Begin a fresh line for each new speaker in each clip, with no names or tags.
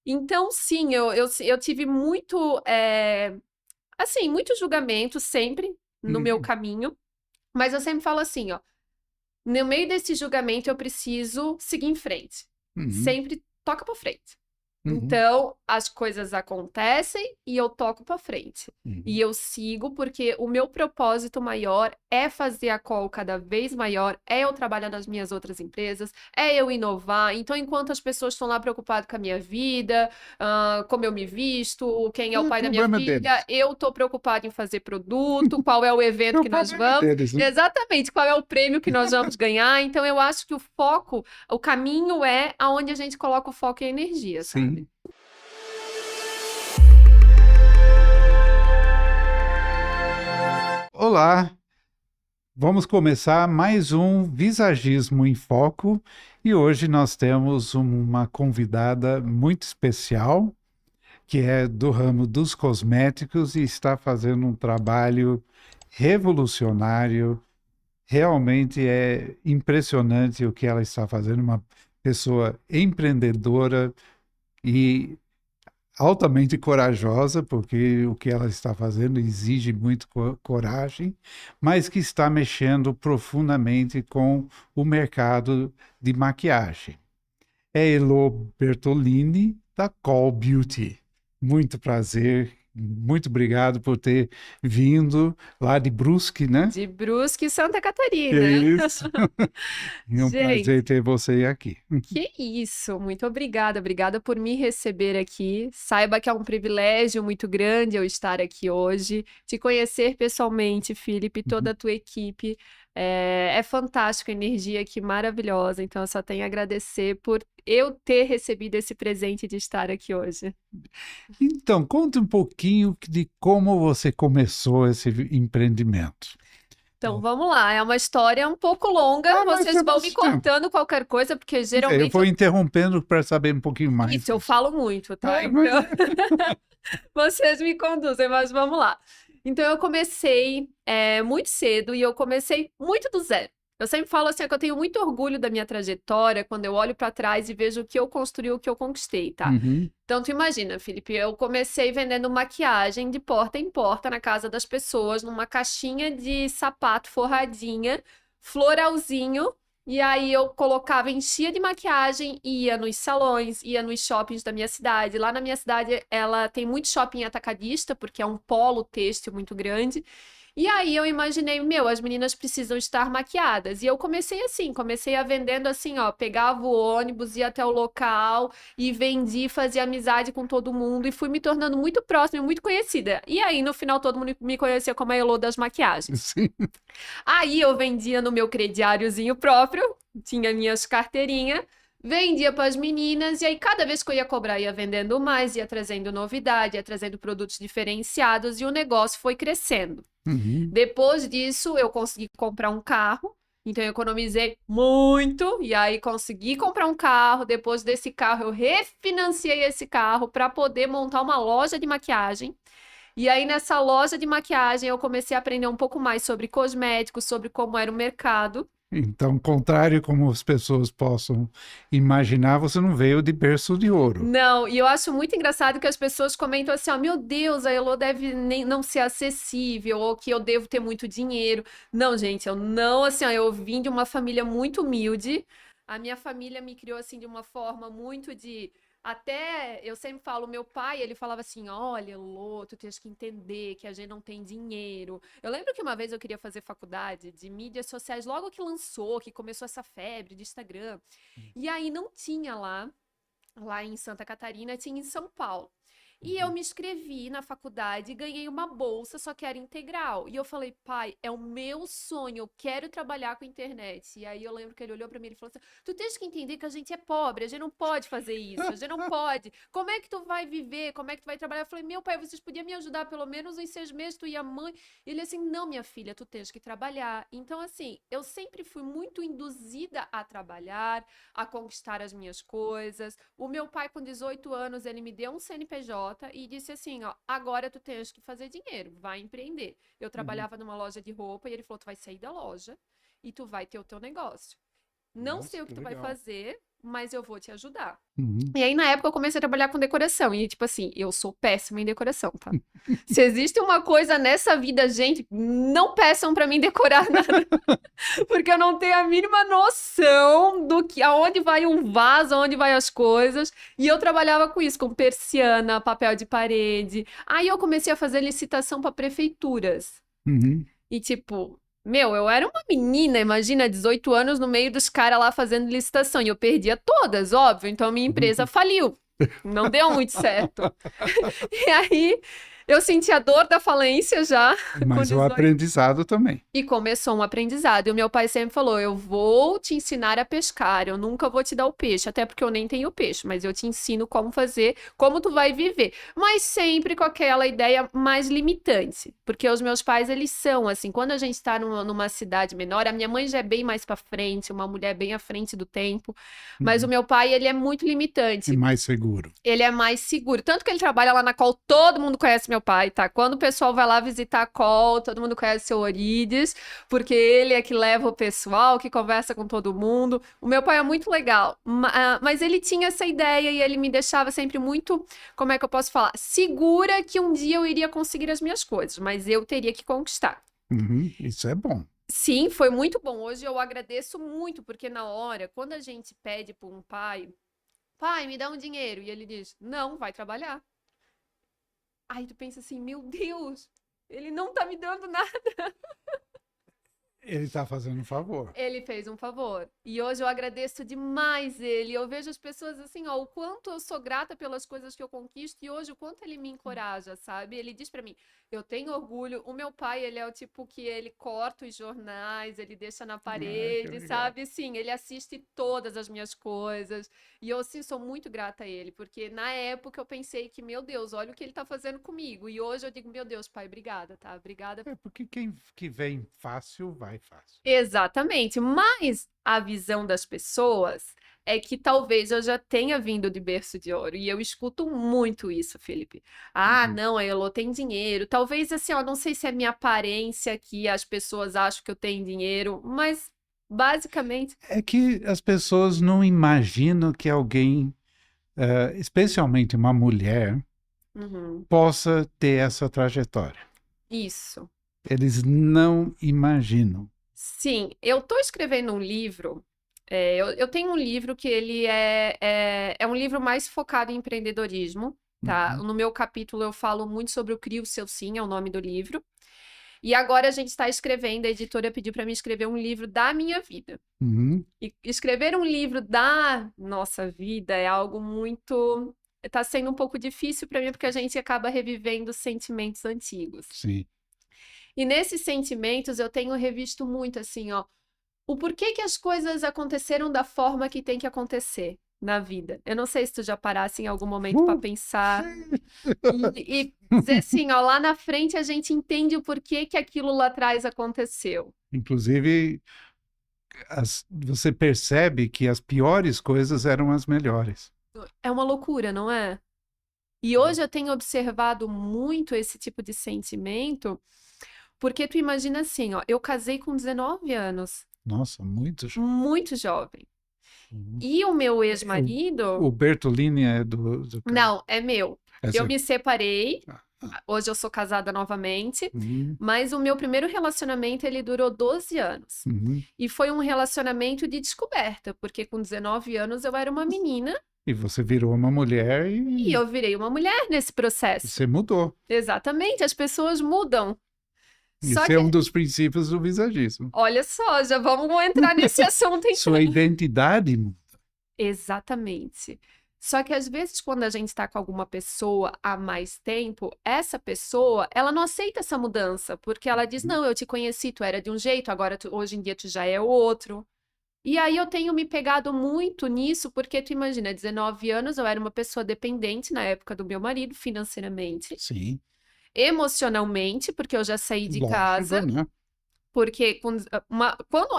Então, sim, eu tive muito, assim, muito julgamento sempre no meu
Uhum,
caminho, mas eu sempre falo assim, ó, no meio desse julgamento eu preciso seguir em frente.
uhum,
Sempre toca pra frente.
uhum,
Então, as coisas acontecem e eu toco pra frente. E
uhum.
eu sigo porque o meu propósito maior é fazer a call cada vez maior, é eu trabalhar nas minhas outras empresas, é eu inovar. Então, enquanto as pessoas estão lá preocupadas com a minha vida, como eu me visto, quem é o
É o
pai da minha
problema
filha,
deles.
eu tô preocupada em fazer produto, qual é o
É
evento
o
que nós
problema
vamos,
deles, né?
exatamente, qual é o prêmio que nós vamos ganhar. Então, eu acho que o foco, o caminho é aonde a gente coloca o foco e a energia, sabe?
Sim. Olá, vamos começar mais um Visagismo em Foco e hoje nós temos uma convidada muito especial, que é do ramo dos cosméticos e está fazendo um trabalho revolucionário. Realmente é impressionante o que ela está fazendo, uma pessoa empreendedora e altamente corajosa, porque o que ela está fazendo exige muito coragem, mas que está mexendo profundamente com o mercado de maquiagem. É Elo Bertolini, da Call Beauty. Muito prazer, muito obrigado por ter vindo lá de Brusque, né?
De Brusque, Santa
É
Catarina.
isso. É um prazer
Gente,
ter você aqui.
que isso! Muito obrigada, obrigada por me receber aqui. Saiba que é um privilégio muito grande eu estar aqui hoje. Te conhecer pessoalmente, Felipe, e toda a tua equipe. É fantástico, a energia aqui maravilhosa. Então, eu só tenho a agradecer por eu ter recebido esse presente de estar aqui hoje.
Então, conte um pouquinho de como você começou esse empreendimento.
Então, vamos lá. É uma história um pouco longa.
Ah, nós
Vocês vão me
temos tempo.
cortando qualquer coisa, porque
Eu
geralmente
vou interrompendo para saber um pouquinho mais.
isso, eu falo muito, tá?
É, mas...
Então, vocês me conduzem, mas vamos lá. Então, eu comecei muito cedo e eu comecei muito do zero. Eu sempre falo assim, que eu tenho muito orgulho da minha trajetória quando eu olho para trás e vejo o que eu construí, o que eu conquistei, tá?
Uhum.
Então, tu imagina, Felipe, eu comecei vendendo maquiagem de porta em porta na casa das pessoas, numa caixinha de sapato forradinha, floralzinho. E aí eu colocava, enchia de maquiagem, ia nos salões, ia nos shoppings da minha cidade. Lá na minha cidade, ela tem muito shopping atacadista, porque é um polo têxtil muito grande. E aí eu imaginei, meu, as meninas precisam estar maquiadas. E eu comecei assim, comecei a vendendo assim, ó, pegava o ônibus, ia até o local e vendi, fazia amizade com todo mundo e fui me tornando muito próxima e muito conhecida. E aí no final todo mundo me conhecia como a Elô das maquiagens.
Sim.
Aí eu vendia no meu crediáriozinho próprio, tinha minhas carteirinhas, vendia para as meninas, e aí cada vez que eu ia cobrar, ia vendendo mais, ia trazendo novidade, ia trazendo produtos diferenciados, e o negócio foi crescendo.
Uhum.
Depois disso, eu consegui comprar um carro, então eu economizei muito, e aí consegui comprar um carro. Depois desse carro, eu refinanciei esse carro para poder montar uma loja de maquiagem. E aí, nessa loja de maquiagem, eu comecei a aprender um pouco mais sobre cosméticos, sobre como era o mercado.
Então, contrário como as pessoas possam imaginar, você não veio de berço de ouro.
Não, e eu acho muito engraçado que as pessoas comentam assim, ó, meu Deus, a Elo deve nem, não ser acessível, ou que eu devo ter muito dinheiro. Não, gente, eu não, assim, ó, eu vim de uma família muito humilde. A minha família me criou, assim, de uma forma muito de... Até, eu sempre falo, meu pai, ele falava assim, olha, Lô, tu tens que entender que a gente não tem dinheiro. Eu lembro que uma vez eu queria fazer faculdade de mídias sociais, logo que lançou, que começou essa febre de Instagram. E aí não tinha lá em Santa Catarina, tinha em São Paulo. E eu
Uhum.
me inscrevi na faculdade e ganhei uma bolsa, só que era integral. E eu falei, pai, é o meu sonho, eu quero trabalhar com internet. E aí eu lembro que ele olhou pra mim e falou assim: tu tens que entender que a gente é pobre, a gente não pode fazer isso, a gente não pode. Como é que tu vai viver? Como é que tu vai trabalhar? Eu falei, meu pai, vocês podiam me ajudar pelo menos em 6 meses, tu e a mãe. Ele assim, não, minha filha, tu tens que trabalhar. Então, assim, eu sempre fui muito induzida a trabalhar, a conquistar as minhas coisas. O meu pai, com 18 anos, ele me deu um CNPJ e disse assim, ó, agora tu tens que fazer dinheiro, vai empreender. Eu
Uhum.
trabalhava numa loja de roupa e ele falou, tu vai sair da loja e tu vai ter o teu negócio. Não
Nossa,
sei o que
que
tu vai
legal.
fazer, mas eu vou te ajudar.
Uhum.
E aí, na época, eu comecei a trabalhar com decoração. E, tipo assim, eu sou péssima em decoração, tá? Se existe uma coisa nessa vida, gente, não peçam pra mim decorar nada, porque eu não tenho a mínima noção do que, aonde vai um vaso, aonde vai as coisas. E eu trabalhava com isso, com persiana, papel de parede. Aí eu comecei a fazer licitação para prefeituras.
Uhum.
E tipo, meu, eu era uma menina, imagina, 18 anos no meio dos caras lá fazendo licitação. E eu perdia todas, óbvio. Então minha empresa faliu. Não deu muito certo. E aí eu senti a dor da falência já com
Mas o
18.
aprendizado também.
E começou um aprendizado. E o meu pai sempre falou: eu vou te ensinar a pescar, eu nunca vou te dar o peixe, até porque eu nem tenho peixe, mas eu te ensino como fazer, como tu vai viver. Mas sempre com aquela ideia mais limitante. Porque os meus pais, eles são assim, quando a gente está numa cidade menor, a minha mãe já é bem mais para frente, uma mulher bem à frente do tempo, mas o
Uhum.
meu pai, ele é muito
É
limitante.
mais seguro.
Ele é mais seguro. Tanto que ele trabalha lá na Col, todo mundo conhece meu pai, tá? Quando o pessoal vai lá visitar a Col, todo mundo conhece o seu Orides, porque ele é que leva o pessoal, que conversa com todo mundo. O meu pai é muito legal, mas ele tinha essa ideia e ele me deixava sempre muito, como é que eu posso falar? Segura que um dia eu iria conseguir as minhas coisas, mas eu teria que conquistar.
Uhum. Isso é bom.
Sim, foi muito bom. Hoje eu agradeço muito, porque na hora, quando a gente pede para um pai. Pai, me dá um dinheiro. E ele diz: não, vai trabalhar. Aí tu pensa assim: meu Deus, ele não tá me dando nada.
Ele está fazendo um favor.
Ele fez um favor. E hoje eu agradeço demais ele. Eu vejo as pessoas assim, ó, o quanto eu sou grata pelas coisas que eu conquisto e hoje o quanto ele me encoraja, sabe? Ele diz pra mim: eu tenho orgulho. O meu pai, ele é o tipo que ele corta os jornais, ele deixa na
Ah, que
parede,
legal.
sabe? Sim, ele assiste todas as minhas coisas. E eu, assim, sou muito grata a ele, porque na época eu pensei que, meu Deus, olha o que ele tá fazendo comigo. E hoje eu digo: meu Deus, pai, obrigada, tá? Obrigada.
É porque quem que vem fácil, vai fácil.
Exatamente, mas a visão das pessoas é que talvez eu já tenha vindo de berço de ouro, e eu escuto muito isso, Felipe. Ah,
Uhum.
não, a Elô tem dinheiro. Talvez assim, ó, não sei se é minha aparência que as pessoas acham que eu tenho dinheiro, mas basicamente,
É que as pessoas não imaginam que alguém, especialmente uma mulher,
uhum,
possa ter essa trajetória.
isso.
Eles não imaginam.
Sim, eu tô escrevendo um livro. Eu tenho um livro que ele é um livro mais focado em empreendedorismo, tá?
Uhum.
No meu capítulo eu falo muito sobre o Crie o Seu Sim, é o nome do livro. E agora a gente está escrevendo, a editora pediu para mim escrever um livro da minha vida.
Uhum.
E escrever um livro da nossa vida é algo muito. Está sendo um pouco difícil para mim, porque a gente acaba revivendo sentimentos antigos.
Sim.
E nesses sentimentos eu tenho revisto muito assim, ó, o porquê que as coisas aconteceram da forma que tem que acontecer na vida. Eu não sei se tu já parasse em algum momento para pensar
Sim.
e dizer assim, ó, lá na frente a gente entende o porquê que aquilo lá atrás aconteceu.
Inclusive, você percebe que as piores coisas eram as melhores.
É uma loucura, não é? E hoje eu tenho observado muito esse tipo de sentimento, porque tu imagina assim, ó, eu casei com 19 anos,
Nossa, muitos.
muito jovem.
Uhum.
E o meu
É,
ex-marido,
o Bertolini é do cara.
não, é meu.
É
Eu
seu.
me separei.
Ah, ah.
Hoje eu sou casada novamente,
Uhum.
mas o meu primeiro relacionamento ele durou 12 anos.
Uhum.
E foi um relacionamento de descoberta, porque com 19 anos eu era uma menina
E você virou uma mulher
e
e
eu virei uma mulher nesse processo.
você mudou.
Exatamente, as pessoas mudam. Só
Isso é um
que,
dos princípios do visagismo.
olha só, já vamos entrar nesse assunto então.
Sua identidade muda.
Exatamente. Só que às vezes, quando a gente está com alguma pessoa há mais tempo, essa pessoa, ela não aceita essa mudança, porque ela diz: não, eu te conheci, tu era de um jeito, agora hoje em dia tu já é outro. E aí eu tenho me pegado muito nisso, porque tu imagina, 19 anos, eu era uma pessoa dependente na época do meu marido, financeiramente,
Sim,
emocionalmente, porque eu já saí de
lógico,
casa.
né?
Porque quando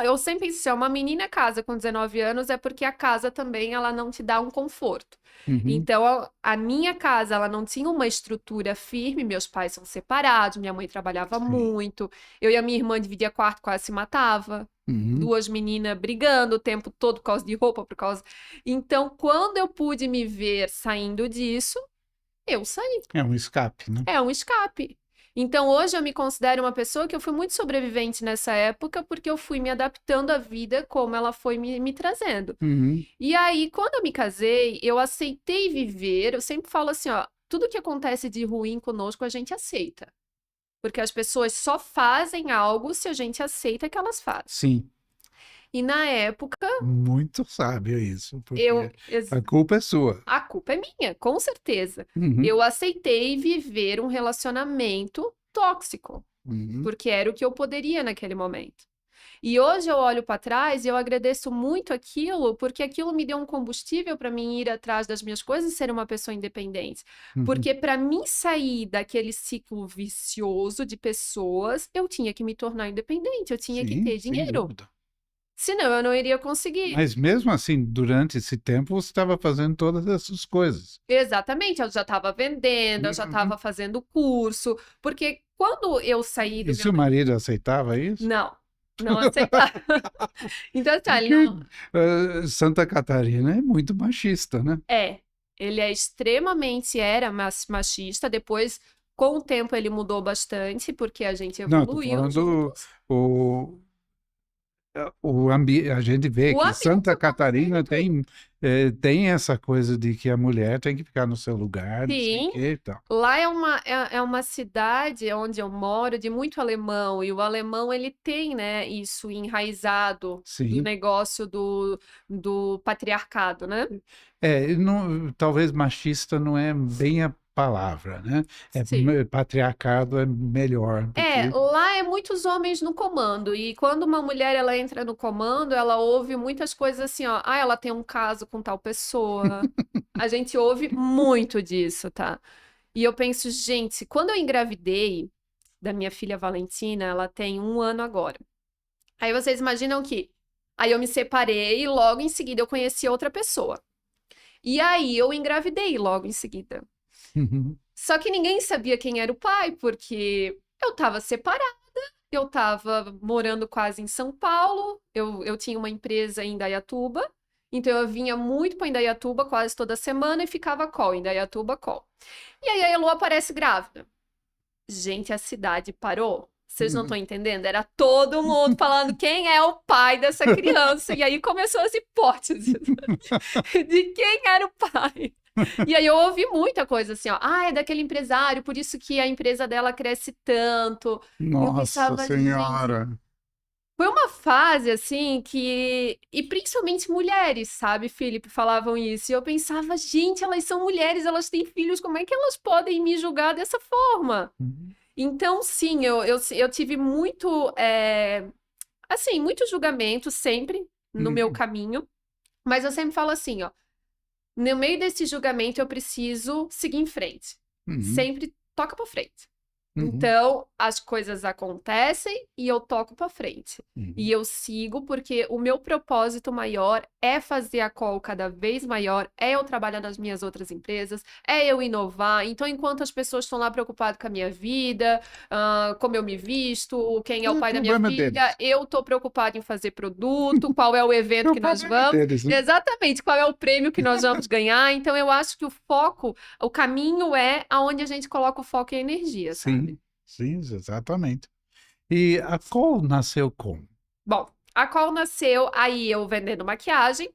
eu sempre disse, uma menina casa com 19 anos é porque a casa também ela não te dá um conforto.
Uhum.
Então, a minha casa, ela não tinha uma estrutura firme, meus pais são separados, minha mãe trabalhava
Sim.
muito, eu e a minha irmã dividia quarto, quase se matava.
Uhum.
Duas meninas brigando o tempo todo por causa de roupa, por causa. Então, quando eu pude me ver saindo disso, eu saí.
É um escape, né?
É um escape. Então, hoje eu me considero uma pessoa que eu fui muito sobrevivente nessa época, porque eu fui me adaptando à vida como ela foi me trazendo.
Uhum.
E aí, quando eu me casei, eu aceitei viver. Eu sempre falo assim, ó, tudo que acontece de ruim conosco, a gente aceita. Porque as pessoas só fazem algo se a gente aceita que elas fazem.
Sim,
E na época,
muito sábio isso,
eu,
porque a culpa é sua.
a culpa é minha, com certeza.
Uhum.
Eu aceitei viver um relacionamento tóxico,
Uhum.
porque era o que eu poderia naquele momento. E hoje eu olho para trás e eu agradeço muito aquilo, porque aquilo me deu um combustível para mim ir atrás das minhas coisas e ser uma pessoa independente.
Uhum.
Porque para mim sair daquele ciclo vicioso de pessoas, eu tinha que me tornar independente, eu tinha que
Sim,
ter
sem
dinheiro.
dúvida.
Senão eu não iria conseguir.
Mas mesmo assim, durante esse tempo, você estava fazendo todas essas coisas.
Exatamente, eu já estava vendendo, eu já
Uhum.
estava fazendo curso, porque quando eu saí do
E
meu.
seu marido aceitava isso?
Não, não aceitava. Então, assim, ele
Porque
não.
Santa Catarina é muito machista, né?
É, ele é extremamente era machista. Depois, com o tempo, ele mudou bastante, porque a gente
Não, estou
evoluiu
falando
juntos.
o, a gente vê
O
que
ambiente
Santa
eu
Catarina
comento.
tem essa coisa de que a mulher tem que ficar no seu lugar, não sei o
Sim,
que e tal.
lá é uma cidade onde eu moro de muito alemão, e o alemão ele tem, né, isso enraizado do
Sim.
negócio do patriarcado, né?
Talvez machista não é bem a palavra, né?
Sim.
Patriarcado é melhor do
É,
que.
lá é muitos homens no comando, e quando uma mulher ela entra no comando, ela ouve muitas coisas assim, ó, ah, ela tem um caso com tal pessoa. A gente ouve muito disso, tá? E eu penso, gente, quando eu engravidei da minha filha Valentina, ela tem 1 ano agora. Aí vocês imaginam que aí eu me separei e logo em seguida eu conheci outra pessoa. E aí eu engravidei logo em seguida. Só que ninguém sabia quem era o pai, porque eu estava separada, eu estava morando quase em São Paulo, eu tinha uma empresa em Indaiatuba, então eu vinha muito para Indaiatuba quase toda semana e ficava call, Indaiatuba call. E aí a Elo aparece grávida. Gente, a cidade parou. Vocês não estão entendendo? Era todo mundo falando quem é o pai dessa criança. E aí começou as hipóteses de quem era o pai. E aí eu ouvi muita coisa assim, ó. Ah, é daquele empresário, por isso que a empresa dela cresce tanto. E eu
Nossa
pensava, gente,
Senhora!
foi uma fase assim que. E principalmente mulheres, sabe, Felipe, falavam isso. E eu pensava, gente, elas são mulheres, elas têm filhos, como é que elas podem me julgar dessa forma? Então, sim, eu tive muito, assim, muito julgamento sempre no meu
Uhum.
caminho, mas eu sempre falo assim, ó, no meio desse julgamento eu preciso seguir em frente.
Uhum.
Sempre toca pra frente.
Uhum.
Então, as coisas acontecem e eu toco pra frente. E
Uhum.
eu sigo porque o meu propósito maior é fazer a call cada vez maior, é eu trabalhar nas minhas outras empresas, é eu inovar. Então, enquanto as pessoas estão lá preocupadas com a minha vida, como eu me visto, quem é o
É
pai da minha
problema
filha,
deles.
eu tô preocupada em fazer produto, qual é o
É
evento
o
que nós
problema
vamos,
deles, né?
exatamente, qual é o prêmio que nós vamos ganhar. Então, eu acho que o foco, o caminho é aonde a gente coloca o foco e a energia, sabe?
Sim, sim, exatamente. E a Cole nasceu como?
Bom, a qual nasceu aí eu vendendo maquiagem,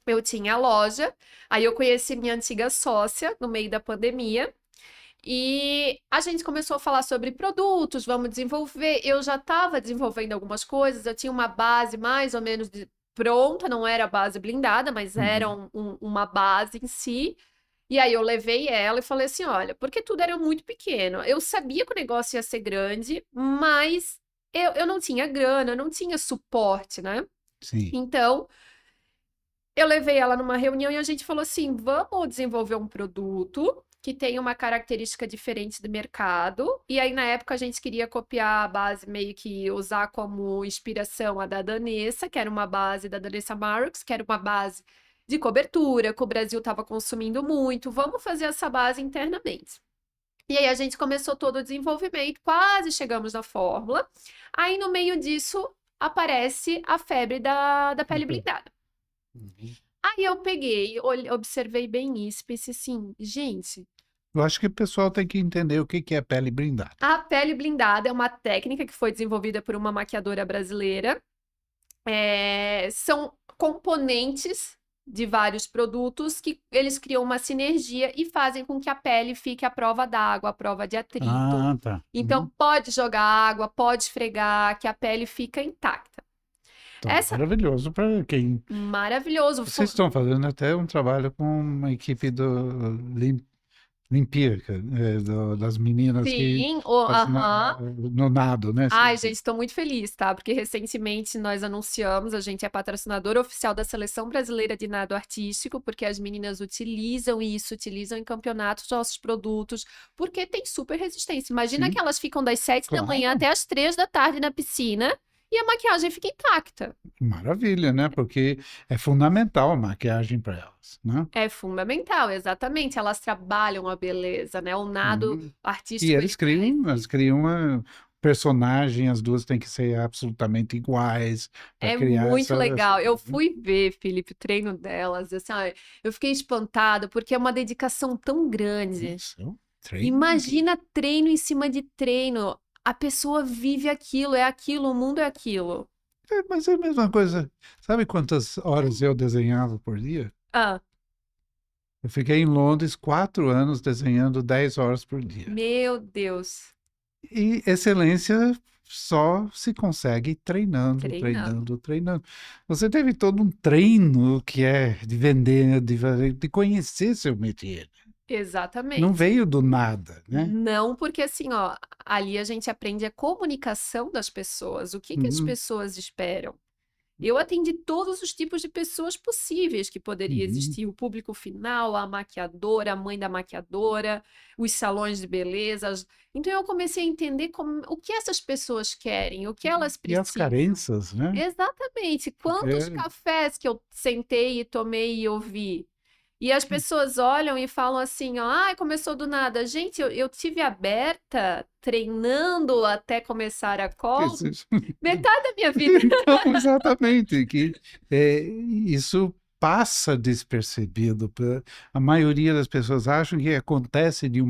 eu tinha a loja, aí eu conheci minha antiga sócia no meio da pandemia e a gente começou a falar sobre produtos, vamos desenvolver. Eu já estava desenvolvendo algumas coisas, eu tinha uma base mais ou menos pronta, não era base blindada, mas era
Uhum.
uma base em si. E aí eu levei ela e falei assim, olha, porque tudo era muito pequeno. Eu sabia que o negócio ia ser grande, mas eu não tinha grana, eu não tinha suporte, né?
Sim.
Então, eu levei ela numa reunião e a gente falou assim, vamos desenvolver um produto que tenha uma característica diferente do mercado. E aí, na época, a gente queria copiar a base, meio que usar como inspiração a da Danessa, que era uma base da Danessa Marks, que era uma base de cobertura, que o Brasil estava consumindo muito. Vamos fazer essa base internamente. E aí, a gente começou todo o desenvolvimento, quase chegamos na fórmula. Aí, no meio disso, aparece a febre da pele
Ok.
blindada.
Uhum.
Aí eu peguei, observei bem isso, pensei assim, gente,
Eu acho que o pessoal tem que entender o que que é pele blindada.
a pele blindada é uma técnica que foi desenvolvida por uma maquiadora brasileira. São componentes de vários produtos que eles criam uma sinergia e fazem com que a pele fique à prova d'água, à prova de atrito.
Ah, tá.
Então,
Uhum.
pode jogar água, pode esfregar, que a pele fica intacta.
Então,
Essa,
maravilhoso para quem.
maravilhoso.
Vocês estão fazendo até um trabalho com uma equipe do Limpíaca, das meninas que
Sim,
fazem
aham.
no nado, né?
Ai, gente, estou muito feliz, tá? Porque recentemente nós anunciamos, a gente é patrocinadora oficial da Seleção Brasileira de Nado Artístico, porque as meninas utilizam isso, utilizam em campeonatos nossos produtos, porque tem super resistência. Imagina que
Sim,
elas ficam das 7 da manhã
claro.
até as 3 da tarde na piscina e a maquiagem fica intacta.
Maravilha, né? Porque é fundamental a maquiagem para elas, né?
É fundamental, exatamente. Elas trabalham a beleza, né? O nado
Uhum. E
artístico, ele traz
eles
isso.
criam uma personagem, as duas têm que ser absolutamente iguais para
É
criar
muito
essa
legal. Eu
coisa, né?
fui ver, Felipe, o treino delas, assim, ó, eu fiquei espantada porque é uma dedicação tão grande.
Nossa, é um treino.
Imagina treino em cima de treino. A pessoa vive aquilo, é aquilo, o mundo é aquilo.
Mas é a mesma coisa. Sabe quantas horas eu desenhava por dia?
Ah,
Eu fiquei em Londres 4 anos desenhando 10 horas por dia.
meu Deus,
E excelência só se consegue treinando,
treinando.
treinando, treinando. Você teve todo um treino que é de vender, de conhecer seu métier. Não
Exatamente.
veio do nada, né?
Não, porque assim, ó, ali a gente aprende a comunicação das pessoas, o que que as
Uhum,
pessoas esperam. Eu atendi todos os tipos de pessoas possíveis que poderia
uhum,
existir, o público final, a maquiadora, a mãe da maquiadora, os salões de beleza. Então eu comecei a entender o que essas pessoas querem, o que elas
e as
precisam.
carências, né?
Exatamente. Quantos
Porque
cafés que eu sentei e tomei e ouvi? E as pessoas olham e falam assim, ó, ai, começou do nada. Gente, eu tive aberta, treinando até começar a call,
esses-
metade da minha vida.
Então, exatamente, que isso passa despercebido. A maioria das pessoas acham que acontece de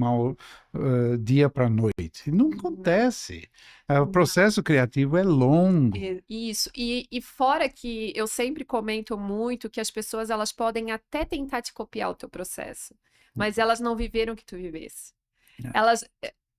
dia para noite. Não
Não.
acontece. O processo criativo é longo.
Isso, e fora que eu sempre comento muito que as pessoas elas podem até tentar te copiar o teu processo, mas elas não viveram o que tu vivesse. Elas,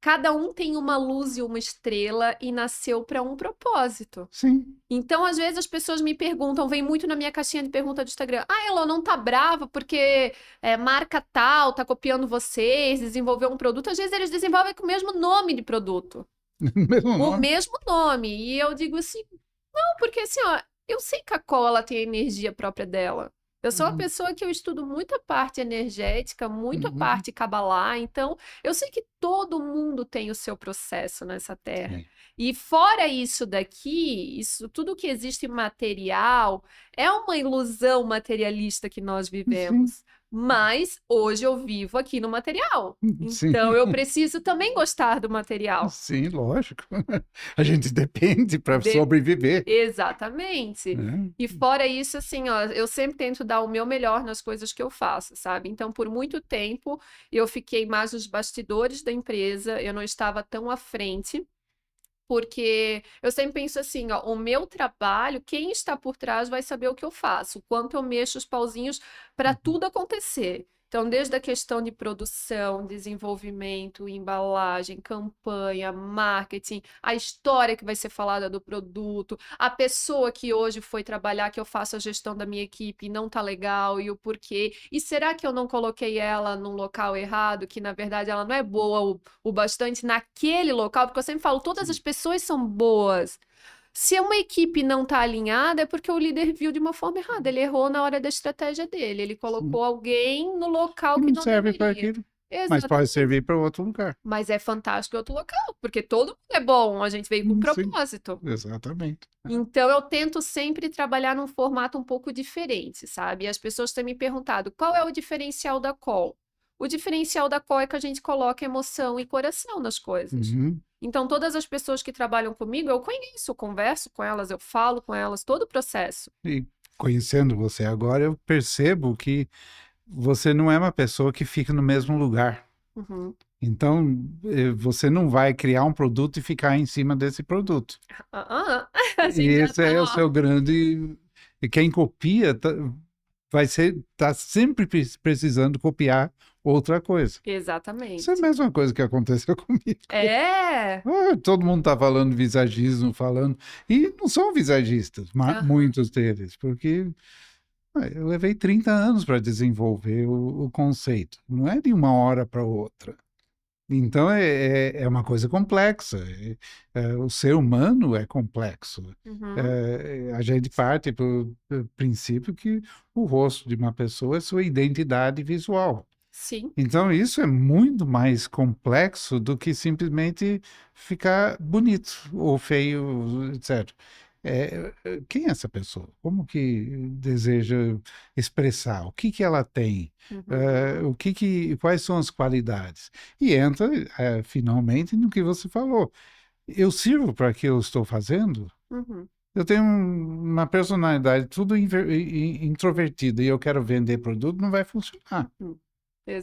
cada um tem uma luz e uma estrela e nasceu para um propósito.
Sim.
Então, às vezes as pessoas me perguntam, vem muito na minha caixinha de pergunta do Instagram, ah, Elô, não tá brava porque marca tal tá copiando vocês, desenvolveu um produto. Às vezes eles desenvolvem com o mesmo nome de produto,
Mesmo
o
nome.
mesmo nome. E eu digo assim, porque assim, ó, eu sei que a cola tem a energia própria dela. Eu sou uma
Uhum,
pessoa que eu estudo muito a parte energética, muito a
uhum,
parte cabalá, então eu sei que todo mundo tem o seu processo nessa terra.
sim.
E fora isso daqui, isso tudo que existe material é uma ilusão materialista que nós
Sim,
vivemos. Mas hoje eu vivo aqui no material.
sim,
Então eu preciso também gostar do material.
sim, lógico. A gente depende para sobreviver,
Exatamente.
né?
E fora isso, assim, ó, eu sempre tento dar o meu melhor nas coisas que eu faço, sabe? Então, por muito tempo, eu fiquei mais nos bastidores da empresa, eu não estava tão à frente, porque eu sempre penso assim, ó, o meu trabalho, quem está por trás vai saber o que eu faço, o quanto eu mexo os pauzinhos para tudo acontecer. Então, desde a questão de produção, desenvolvimento, embalagem, campanha, marketing, a história que vai ser falada do produto, a pessoa que hoje foi trabalhar, que eu faço a gestão da minha equipe e não tá legal, e o porquê. E será que eu não coloquei ela num local errado, que na verdade ela não é boa o bastante naquele local? Porque eu sempre falo, todas as pessoas são boas. Se uma equipe não está alinhada, é porque o líder viu de uma forma errada. Ele errou na hora da estratégia dele. Ele
Sim.
colocou alguém no local
Que
que
não
não
serve para
deveria.
aquilo, mas pode
Exatamente.
servir para outro lugar.
Mas é fantástico em outro local, porque todo mundo é bom. A gente veio com
Sim,
propósito.
exatamente.
Então, eu tento sempre trabalhar num formato um pouco diferente, sabe? E as pessoas têm me perguntado qual é o diferencial da call. O diferencial da call é que a gente coloca emoção e coração nas coisas.
Uhum.
Então, todas as pessoas que trabalham comigo, eu conheço, eu converso com elas, eu falo com elas, todo o processo.
E conhecendo você agora, eu percebo que você não é uma pessoa que fica no mesmo lugar.
Uhum.
Então, você não vai criar um produto e ficar em cima desse produto.
A
E
gente já
esse é o
tá, ó.
seu grande. E quem copia tá sempre precisando copiar outra coisa. Isso é a
Exatamente.
mesma coisa que aconteceu comigo.
É.
Todo mundo está falando de visagismo, falando. E não são visagistas,
Aham.
muitos deles, porque eu levei 30 anos para desenvolver o conceito. Não é de uma hora para outra. Então é uma coisa complexa. O ser humano é complexo.
Uhum.
A gente parte do princípio que o rosto de uma pessoa é sua identidade visual.
Sim.
Então isso é muito mais complexo do que simplesmente ficar bonito ou feio, etc. Quem é essa pessoa? Como que deseja expressar? O que que ela tem?
Uhum.
Quais são as qualidades? E entra, finalmente, no que você falou. Eu sirvo para o que eu estou fazendo?
Uhum.
Eu tenho uma personalidade tudo introvertida e eu quero vender produto, não vai funcionar.
Uhum.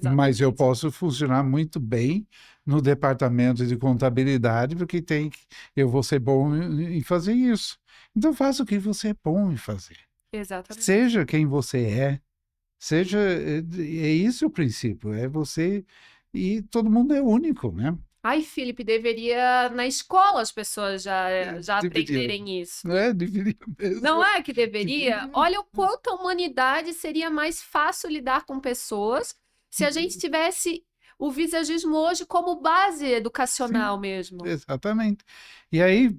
Mas eu
Exatamente.
posso funcionar muito bem no departamento de contabilidade, porque eu vou ser bom em fazer isso. Então faça o que você é bom em fazer.
Exatamente.
Seja quem você seja, é isso o princípio, é você, e todo mundo é único, né?
Ai, Felipe, deveria na escola as pessoas já
Deveria,
aprenderem isso.
não é? Deveria
Não
mesmo,
é que deveria?
deveria.
Olha o quanto a humanidade seria mais fácil lidar com pessoas se a gente tivesse o visagismo hoje como base
Sim,
educacional mesmo.
exatamente. E aí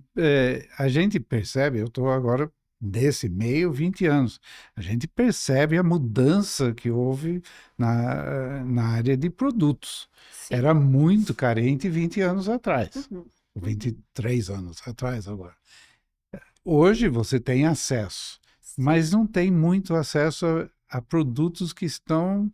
a gente percebe, eu estou agora nesse meio 20 anos, a gente percebe a mudança que houve na área de produtos.
Sim.
Era muito carente 20 anos atrás,
Uhum.
vinte
Uhum.
e três anos atrás agora. Hoje você tem acesso,
Sim,
mas não tem muito acesso a produtos que estão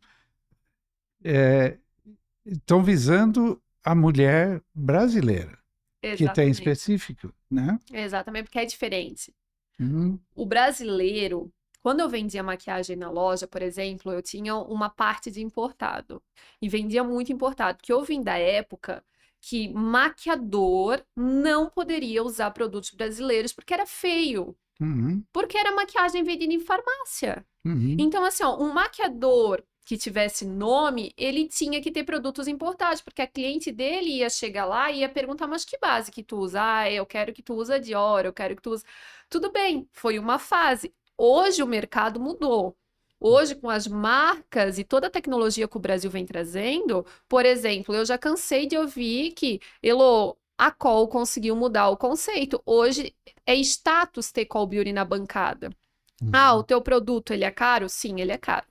visando a mulher brasileira, que tem
exatamente.
específico, né?
Exatamente, porque é diferente.
Uhum,
O brasileiro, quando eu vendia maquiagem na loja, por exemplo, eu tinha uma parte de importado. E vendia muito importado, porque eu vim da época que maquiador não poderia usar produtos brasileiros porque era feio,
uhum,
porque era maquiagem vendida em farmácia.
uhum.
Então, assim, ó, um maquiador que tivesse nome, ele tinha que ter produtos importados, porque a cliente dele ia chegar lá e ia perguntar, mas que base que tu usa? Ah, eu quero que tu usa Dior, eu quero que tu use... Tudo bem, foi uma fase. Hoje o mercado mudou. Hoje, com as marcas e toda a tecnologia que o Brasil vem trazendo, por exemplo, eu já cansei de ouvir que, Elô, a Col conseguiu mudar o conceito. Hoje é status ter Col Beauty na bancada. Ah, o
Uhum,
teu produto, ele é caro? Sim, ele é caro.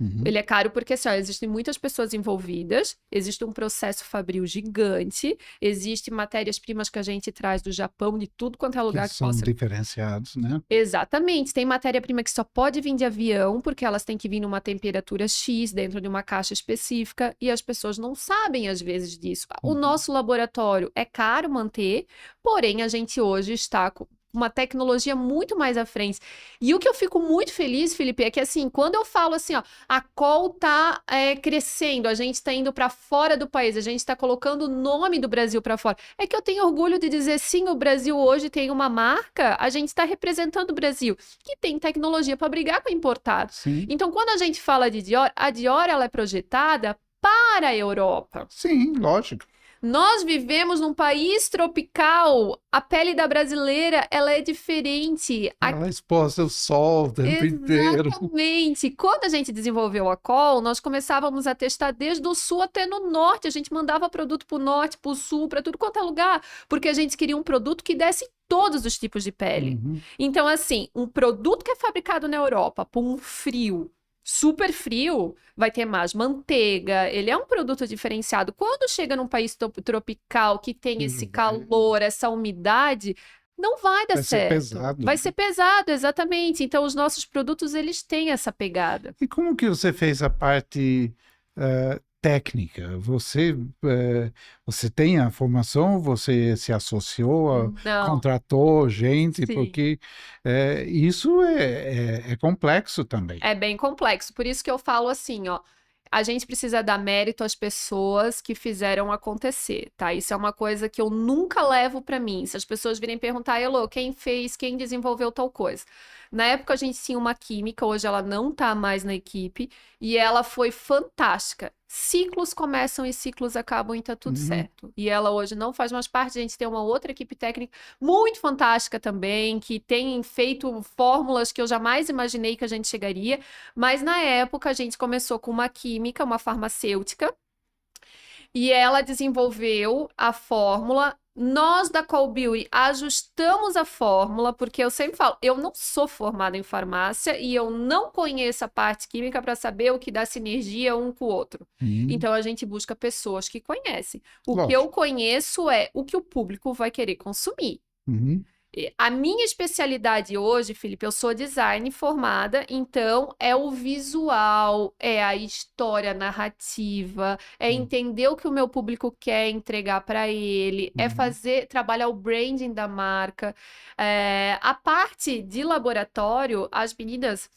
uhum.
Ele é caro porque, assim, ó, existem muitas pessoas envolvidas, existe um processo fabril gigante, existe matérias-primas que a gente traz do Japão, de tudo quanto é
Que
lugar que
são
possa.
diferenciados, né?
Exatamente, tem matéria-prima que só pode vir de avião, porque elas têm que vir numa temperatura X, dentro de uma caixa específica, e as pessoas não sabem às vezes disso. O
Uhum.
nosso laboratório é caro manter, porém a gente hoje está com uma tecnologia muito mais à frente. E o que eu fico muito feliz, Felipe, é que assim, quando eu falo assim, ó, a Col tá crescendo, a gente está indo para fora do país, a gente está colocando o nome do Brasil para fora. É que eu tenho orgulho de dizer sim, o Brasil hoje tem uma marca, a gente está representando o Brasil, que tem tecnologia para brigar com o importado.
Sim,
Então, quando a gente fala de Dior, a Dior ela é projetada para a Europa.
sim, lógico.
Nós vivemos num país tropical. A pele da brasileira, ela é diferente.
Ela é exposta ao sol o tempo inteiro.
Exatamente. Quando a gente desenvolveu a Col, nós começávamos a testar desde o sul até no norte. A gente mandava produto para o norte, para o sul, para tudo quanto é lugar, porque a gente queria um produto que desse em todos os tipos de pele.
Uhum,
Então, assim, um produto que é fabricado na Europa por um frio super frio, vai ter mais manteiga. Ele é um produto diferenciado. Quando chega num país tropical que tem esse calor, essa umidade, não vai dar
vai ser
certo.
pesado,
Vai
né?
ser pesado, exatamente. Então, os nossos produtos, eles têm essa pegada.
E como que você fez a parte técnica. Você tem a formação, você se associou,
Não,
contratou gente,
sim.
porque isso é complexo também.
É bem complexo. Por isso que eu falo assim, ó. A gente precisa dar mérito às pessoas que fizeram acontecer, tá? Isso é uma coisa que eu nunca levo pra mim. Se as pessoas virem perguntar, Elô, quem fez, quem desenvolveu tal coisa? Na época a gente tinha uma química, hoje ela não tá mais na equipe, e ela foi fantástica. Ciclos começam e ciclos acabam e tá tudo
Uhum,
certo. E ela hoje não faz mais parte, a gente tem uma outra equipe técnica muito fantástica também, que tem feito fórmulas que eu jamais imaginei que a gente chegaria. Mas na época a gente começou com uma química, uma farmacêutica, e ela desenvolveu a fórmula. Nós da Call Beauty ajustamos a fórmula, porque eu sempre falo, eu não sou formada em farmácia e eu não conheço a parte química para saber o que dá sinergia um com o outro.
uhum,
Então a gente busca pessoas que conhecem. O que eu
lógico.
conheço é o que o público vai querer consumir.
Uhum,
A minha especialidade hoje, Felipe, eu sou design formada, então é o visual, é a história narrativa, é entender o que o meu público quer entregar para ele, é
uhum,
fazer, trabalhar o branding da marca. A parte de laboratório, as meninas.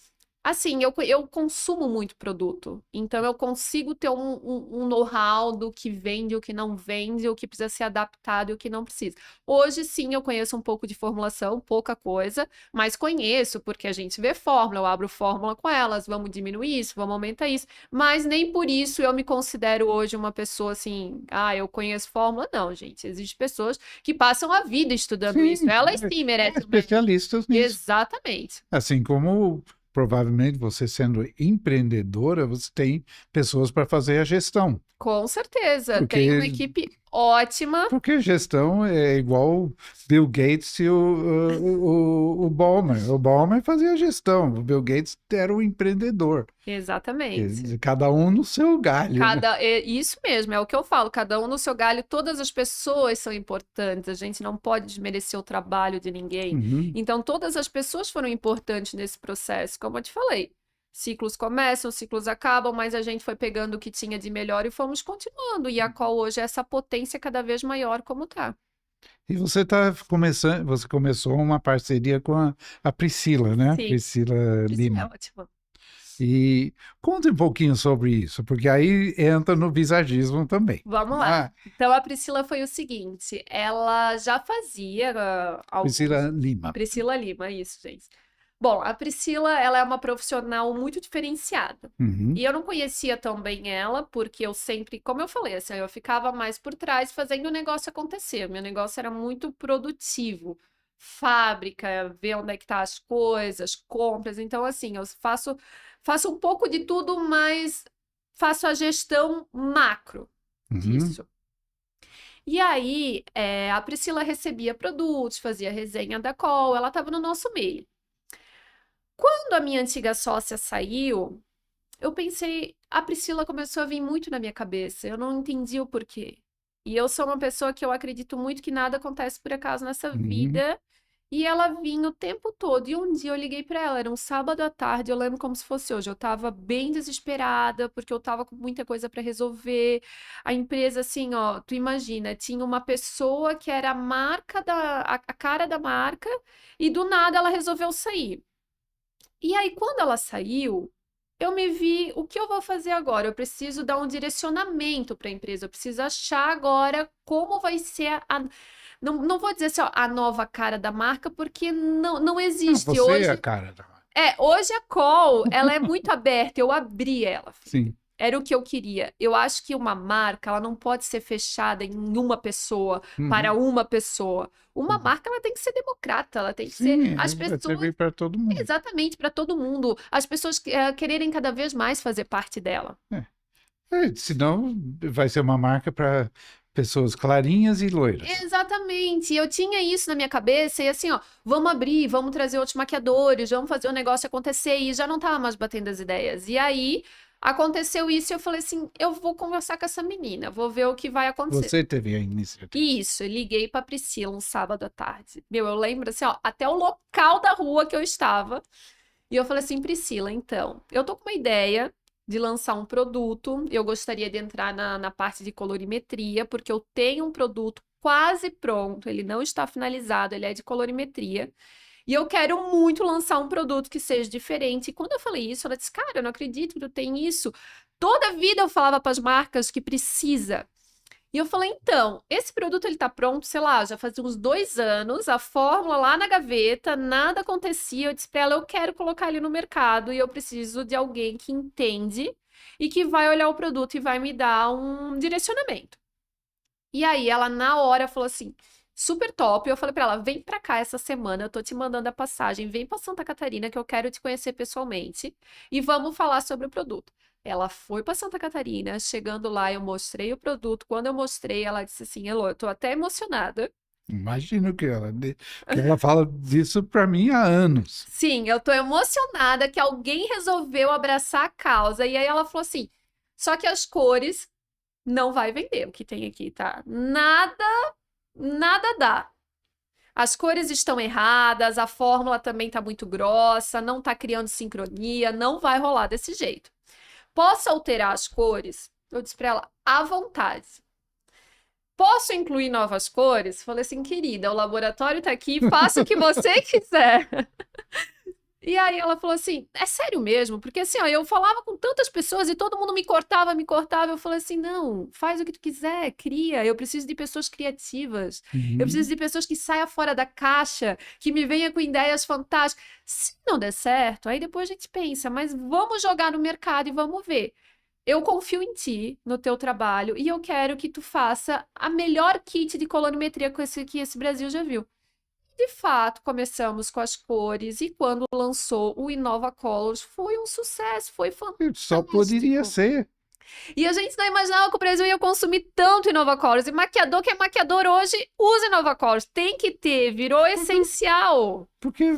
Assim, eu consumo muito produto, então eu consigo ter um know-how do que vende, o que não vende, o que precisa ser adaptado e o que não precisa. Hoje sim eu conheço um pouco de formulação, pouca coisa, mas conheço porque a gente vê fórmula, eu abro fórmula com elas, vamos diminuir isso, vamos aumentar isso, mas nem por isso eu me considero hoje uma pessoa assim, eu conheço fórmula. Não, gente, existem pessoas que passam a vida estudando isso,
sim,
elas sim merecem o mérito.
especialistas nisso.
Exatamente.
Assim como provavelmente você sendo empreendedora, você tem pessoas para fazer a gestão.
Com certeza, tem
Porque
uma equipe ótima.
Porque gestão é igual Bill Gates e o Ballmer. O Ballmer fazia gestão, o Bill Gates era o empreendedor.
Exatamente.
Cada um no seu galho, né?
Isso mesmo, é o que eu falo, cada um no seu galho, todas as pessoas são importantes, a gente não pode desmerecer o trabalho de ninguém.
Uhum.
Então, todas as pessoas foram importantes nesse processo, como eu te falei. Ciclos começam, ciclos acabam, mas a gente foi pegando o que tinha de melhor e fomos continuando. E a qual hoje é essa potência cada vez maior como tá.
E você está começando, você começou uma parceria com a Priscila, né?
Sim,
Priscila
isso é
Lima.
ótimo.
E conta um pouquinho sobre isso, porque aí entra no visagismo também.
Vamos lá.
Ah,
Então, a Priscila foi o seguinte: ela já fazia
Priscila
alguns.
Lima.
Priscila Lima, isso, gente. Bom, a Priscila, ela é uma profissional muito diferenciada.
Uhum.
E eu não conhecia tão bem ela, porque eu sempre, como eu falei, assim, eu ficava mais por trás fazendo o negócio acontecer. Meu negócio era muito produtivo. Fábrica, ver onde é que tá as coisas, compras. Então, assim, faço um pouco de tudo, mas faço a gestão macro
Uhum.
disso. E aí, a Priscila recebia produtos, fazia resenha da call, ela estava no nosso meio. Quando a minha antiga sócia saiu, eu pensei, a Priscila começou a vir muito na minha cabeça, eu não entendi o porquê. E eu sou uma pessoa que eu acredito muito que nada acontece por acaso nessa
Uhum.
vida. E ela vinha o tempo todo. E um dia eu liguei para ela, era um sábado à tarde, eu lembro como se fosse hoje. Eu tava bem desesperada, porque eu tava com muita coisa para resolver. A empresa, assim, ó, tu imagina, tinha uma pessoa que era a marca a cara da marca, e do nada ela resolveu sair. E aí, quando ela saiu, eu me vi, o que eu vou fazer agora? Eu preciso dar um direcionamento para a empresa, eu preciso achar agora como vai ser não vou dizer assim, ó, a nova cara da marca, porque não
Não,
existe.
você é a
Hoje,
cara da marca.
hoje a call, ela é muito aberta, eu abri ela, Felipe.
Sim.
Era o que eu queria. Eu acho que uma marca, ela não pode ser fechada em uma pessoa, para
Uhum.
uma pessoa. Uma
Uhum.
marca, ela tem que ser democrata, ela tem que ser
Sim,
as
vai
pessoas.
servir para todo mundo.
Exatamente, para todo mundo. As pessoas quererem cada vez mais fazer parte dela.
É. Senão vai ser uma marca para pessoas clarinhas e loiras.
Exatamente. Eu tinha isso na minha cabeça e assim, ó, vamos abrir, vamos trazer outros maquiadores, vamos fazer o negócio acontecer e já não tava mais batendo as ideias. E aí aconteceu isso e eu falei assim, eu vou conversar com essa menina, vou ver o que vai acontecer.
Você teve a iniciativa.
Isso, eu liguei pra Priscila um sábado à tarde. Meu, eu lembro assim, ó, até o local da rua que eu estava. E eu falei assim, Priscila, então, eu tô com uma ideia. de lançar um produto. Eu gostaria de entrar na parte de colorimetria, porque eu tenho um produto quase pronto, ele não está finalizado, ele é de colorimetria. E eu quero muito lançar um produto que seja diferente. E quando eu falei isso, ela disse: Cara, eu não acredito que tu tem isso. Toda a vida eu falava para as marcas que precisa. E eu falei: Então, esse produto ele tá pronto, sei lá, já fazia uns 2 anos, a fórmula lá na gaveta, nada acontecia. Eu disse para ela: Eu quero colocar ele no mercado e eu preciso de alguém que entende e que vai olhar o produto e vai me dar um direcionamento. E aí ela na hora falou assim: Super top. Eu falei pra ela: Vem pra cá essa semana, eu tô te mandando a passagem, vem pra Santa Catarina que eu quero te conhecer pessoalmente e vamos falar sobre o produto. Ela foi pra Santa Catarina, chegando lá eu mostrei o produto. Quando eu mostrei, ela disse assim: Elô, eu tô até emocionada.
Imagino que ela fala disso para mim há anos.
Sim, eu tô emocionada que alguém resolveu abraçar a causa. E aí ela falou assim: Só que as cores não vai vender o que tem aqui, tá? Nada dá. As cores estão erradas, a fórmula também tá muito grossa, não tá criando sincronia, não vai rolar desse jeito. Posso alterar as cores? Eu disse pra ela: à vontade. Posso incluir novas cores? Falei assim: querida, o laboratório tá aqui, faça o que você quiser. E aí ela falou assim: é sério mesmo? Porque assim, ó, eu falava com tantas pessoas e todo mundo me cortava, me cortava. Eu falei assim: não, faz o que tu quiser, cria. Eu preciso de pessoas criativas. Eu preciso
Uhum.
de pessoas que saiam fora da caixa, que me venham com ideias fantásticas. Se não der certo, aí depois a gente pensa, mas vamos jogar no mercado e vamos ver. Eu confio em ti, no teu trabalho, e eu quero que tu faça a melhor kit de colorimetria que esse Brasil já viu. De fato, começamos com as cores e quando lançou o Innova Colors foi um sucesso, foi
Só poderia
fantástico.
ser.
E a gente não imaginava que o Brasil ia consumir tanto Innova Colors. E maquiador que é maquiador hoje usa Innova Colors. Tem que ter, virou essencial.
Porque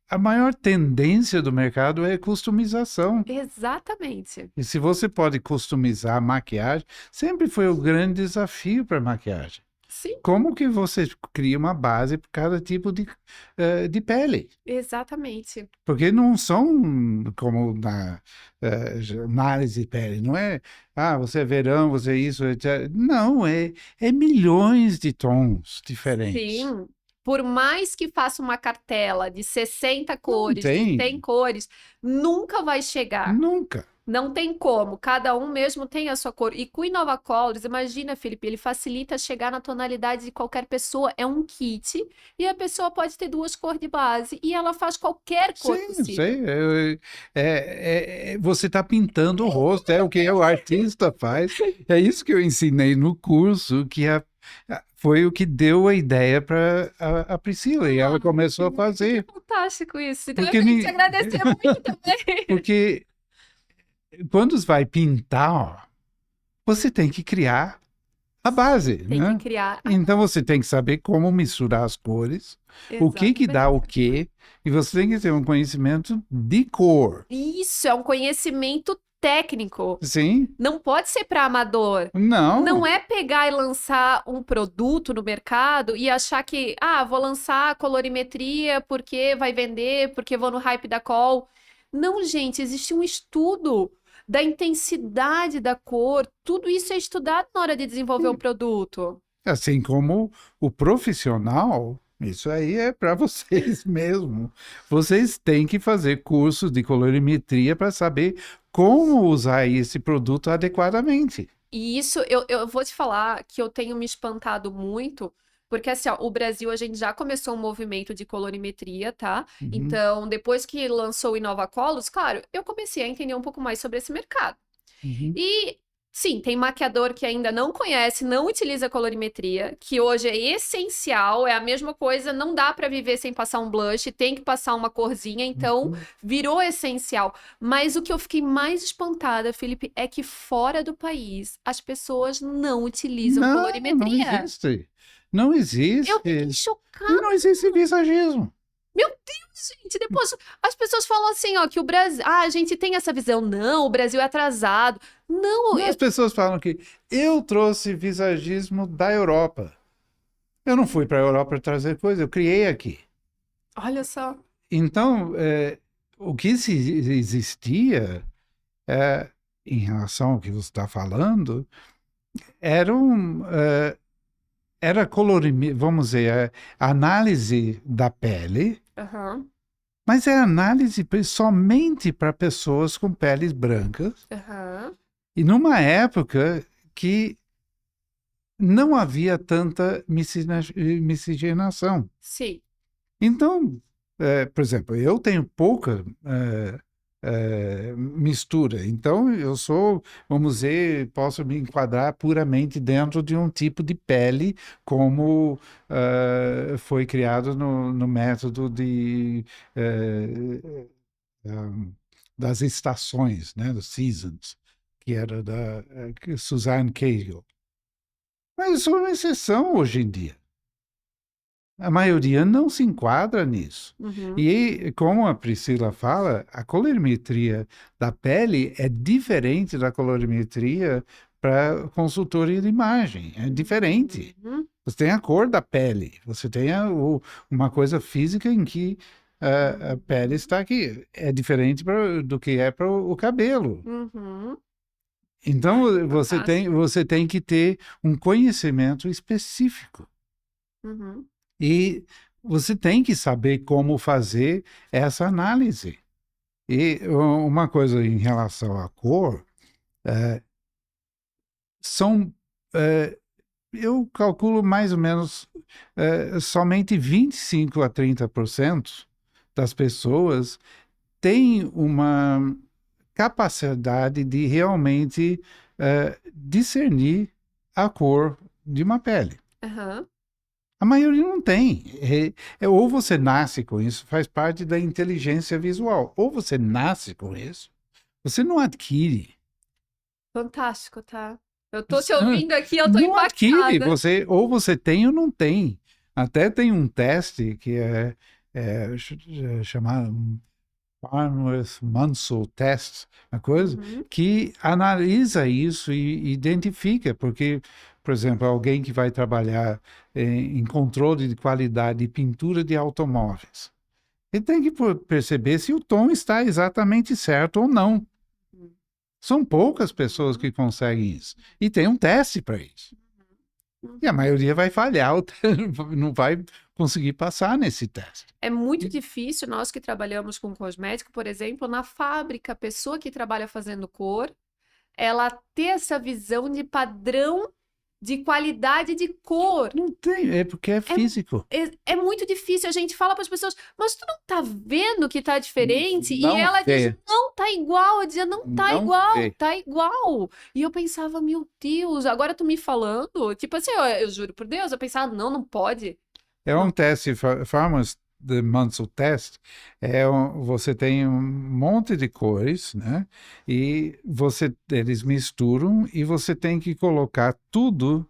a maior tendência do mercado é customização.
Exatamente.
E se você pode customizar a maquiagem, sempre foi o grande desafio para a maquiagem.
Sim,
Como que você cria uma base para cada tipo de pele?
exatamente.
Porque não são como análise de pele, não é, você é verão, você é isso, etc. Não, é milhões de tons diferentes.
Sim. Por mais que faça uma cartela de 60
Não
cores, de 100
tem,
cores, nunca vai chegar.
nunca.
Não tem como, cada um mesmo tem a sua cor. E com o Innova Colors, imagina, Felipe, ele facilita chegar na tonalidade de qualquer pessoa. É um kit e a pessoa pode ter duas cores de base e ela faz qualquer cor
Sim,
possível.
sei. Você está pintando o rosto, é o que o artista faz. É isso que eu ensinei no curso, foi o que deu a ideia para a Priscila, e ela começou a fazer.
Fantástico isso. Então eu
Porque,
tenho que te agradecer muito também.
porque quando você vai pintar, ó, você tem que criar a base,
Tem que
né?
criar.
Então você tem que saber como misturar as cores, o que dá o
Exatamente.
quê, e você tem que ter um conhecimento de cor.
Isso é um conhecimento técnico.
Sim?
Não pode ser para amador. Não
Não.
é pegar e lançar um produto no mercado e achar que, vou lançar colorimetria porque vai vender, porque vou no hype da call. Não, gente, existe um estudo da intensidade da cor. Tudo isso é estudado na hora de desenvolver o produto.
Assim como o profissional, isso aí é para vocês mesmo. Vocês têm que fazer cursos de colorimetria para saber como usar esse produto adequadamente.
E isso eu vou te falar que eu tenho me espantado muito, porque assim, ó, o Brasil a gente já começou um movimento de colorimetria, tá?
Uhum,
Então, depois que lançou o Inova Colors, claro, eu comecei a entender um pouco mais sobre esse mercado.
uhum.
E sim, tem maquiador que ainda não conhece, não utiliza colorimetria, que hoje é essencial, é a mesma coisa, não dá para viver sem passar um blush, tem que passar uma corzinha, então virou essencial. Mas o que eu fiquei mais espantada, Felipe, é que fora do país as pessoas não utilizam
Não, não
colorimetria.
existe. Não
Eu fiquei
existe. E
chocada.
não existe visagismo.
Meu Deus, gente, depois as pessoas falam assim, ó, que o Brasil, a gente tem essa visão, não, o Brasil é atrasado. Não,
As pessoas falam que eu trouxe visagismo da Europa. Eu não fui para a Europa trazer coisa, eu criei aqui.
olha só.
Então, o que existia em relação ao que você está falando, era era colorimetria, vamos dizer, a análise da pele,
Aham,
mas é análise somente para pessoas com peles brancas,
aham.
e numa época que não havia tanta miscigenação.
Sim.
Então, por exemplo, eu tenho pouca mistura, então eu sou, vamos dizer, posso me enquadrar puramente dentro de um tipo de pele, como foi criado no método um, das estações, né, dos seasons, que era da Suzanne Cagle. Mas eu sou uma exceção hoje em dia. A maioria não se enquadra nisso.
Uhum.
E, como a Priscila fala, a colorimetria da pele é diferente da colorimetria para consultoria de imagem. É diferente.
Uhum.
Você tem a cor da pele, você tem uma coisa física em que a pele está aqui. É diferente do que é para o cabelo.
Uhum.
Então,
Fantástico.
você tem que ter um conhecimento específico.
Uhum.
E você tem que saber como fazer essa análise. E uma coisa em relação à cor, são, eu calculo mais ou menos, somente 25 a 30% das pessoas têm uma capacidade de realmente discernir a cor de uma pele.
Aham.
A maioria não tem. Ou você nasce com isso, faz parte da inteligência visual. Ou você nasce com isso, você não adquire.
Fantástico, tá? Eu tô te
Você
ouvindo aqui, eu tô
não adquire.
impactada.
Ou você tem ou não tem. Até tem um teste que chamado Farmer's Mansell Test, uma coisa,
Uhum.
que analisa isso e identifica, porque, por exemplo, alguém que vai trabalhar em controle de qualidade de pintura de automóveis, ele tem que perceber se o tom está exatamente certo ou não. São poucas pessoas que conseguem isso. E tem um teste para isso. E a
Uhum.
maioria vai falhar, não vai conseguir passar nesse teste.
É muito difícil, nós que trabalhamos com cosmético, por exemplo, na fábrica, a pessoa que trabalha fazendo cor, ela ter essa visão de padrão de qualidade de cor.
Não tem, é porque é
É,
físico.
é muito difícil. A gente fala para as pessoas, mas tu não tá vendo que tá diferente? E
Não
ela diz,
vê,
não, tá igual. Eu dizia, não tá
não
igual,
vê.
tá igual. E eu pensava, meu Deus, agora tu me falando, tipo assim, eu juro por Deus, eu pensava, não, não pode.
É um
Não.
teste, Farmer's the Mansell Test, você tem um monte de cores, né? E eles misturam e você tem que colocar tudo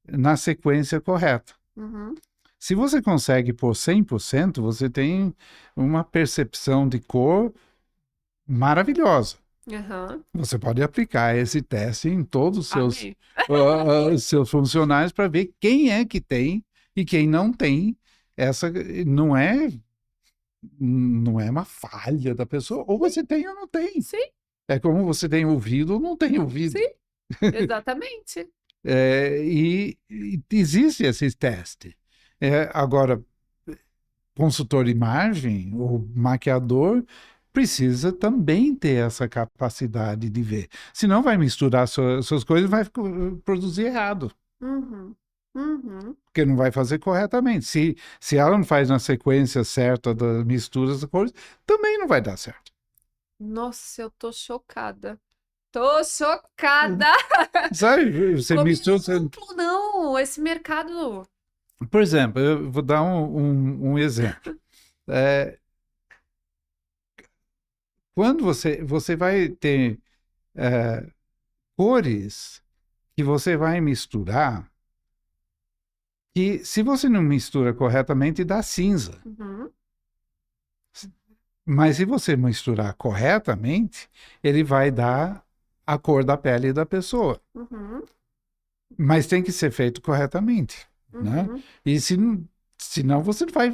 na sequência correta.
Uhum,
Se você consegue por 100%, você tem uma percepção de cor maravilhosa.
aham,
Você pode aplicar esse teste em todos os
amei.
seus funcionários para ver quem é que tem e quem não tem. Essa não é, não é uma falha da pessoa. Ou você tem ou não tem.
Sim,
É como você tem ouvido ou não tem ouvido.
sim, exatamente.
E existe esse teste. Agora, consultor de imagem ou maquiador precisa também ter essa capacidade de ver. Senão vai misturar suas coisas e vai produzir errado,
Uhum, uhum.
porque não vai fazer corretamente. Se ela não faz na sequência certa das misturas das cores, também não vai dar certo.
Nossa, eu tô chocada. Tô chocada.
Sabe, você
Como
mistura...
amplo, não, esse mercado.
Por exemplo, eu vou dar um exemplo. É, quando você vai ter cores que você vai misturar, que se você não mistura corretamente, dá cinza.
Uhum,
Mas se você misturar corretamente, ele vai dar a cor da pele da pessoa.
uhum,
Mas tem que ser feito corretamente, né?
uhum,
E senão você vai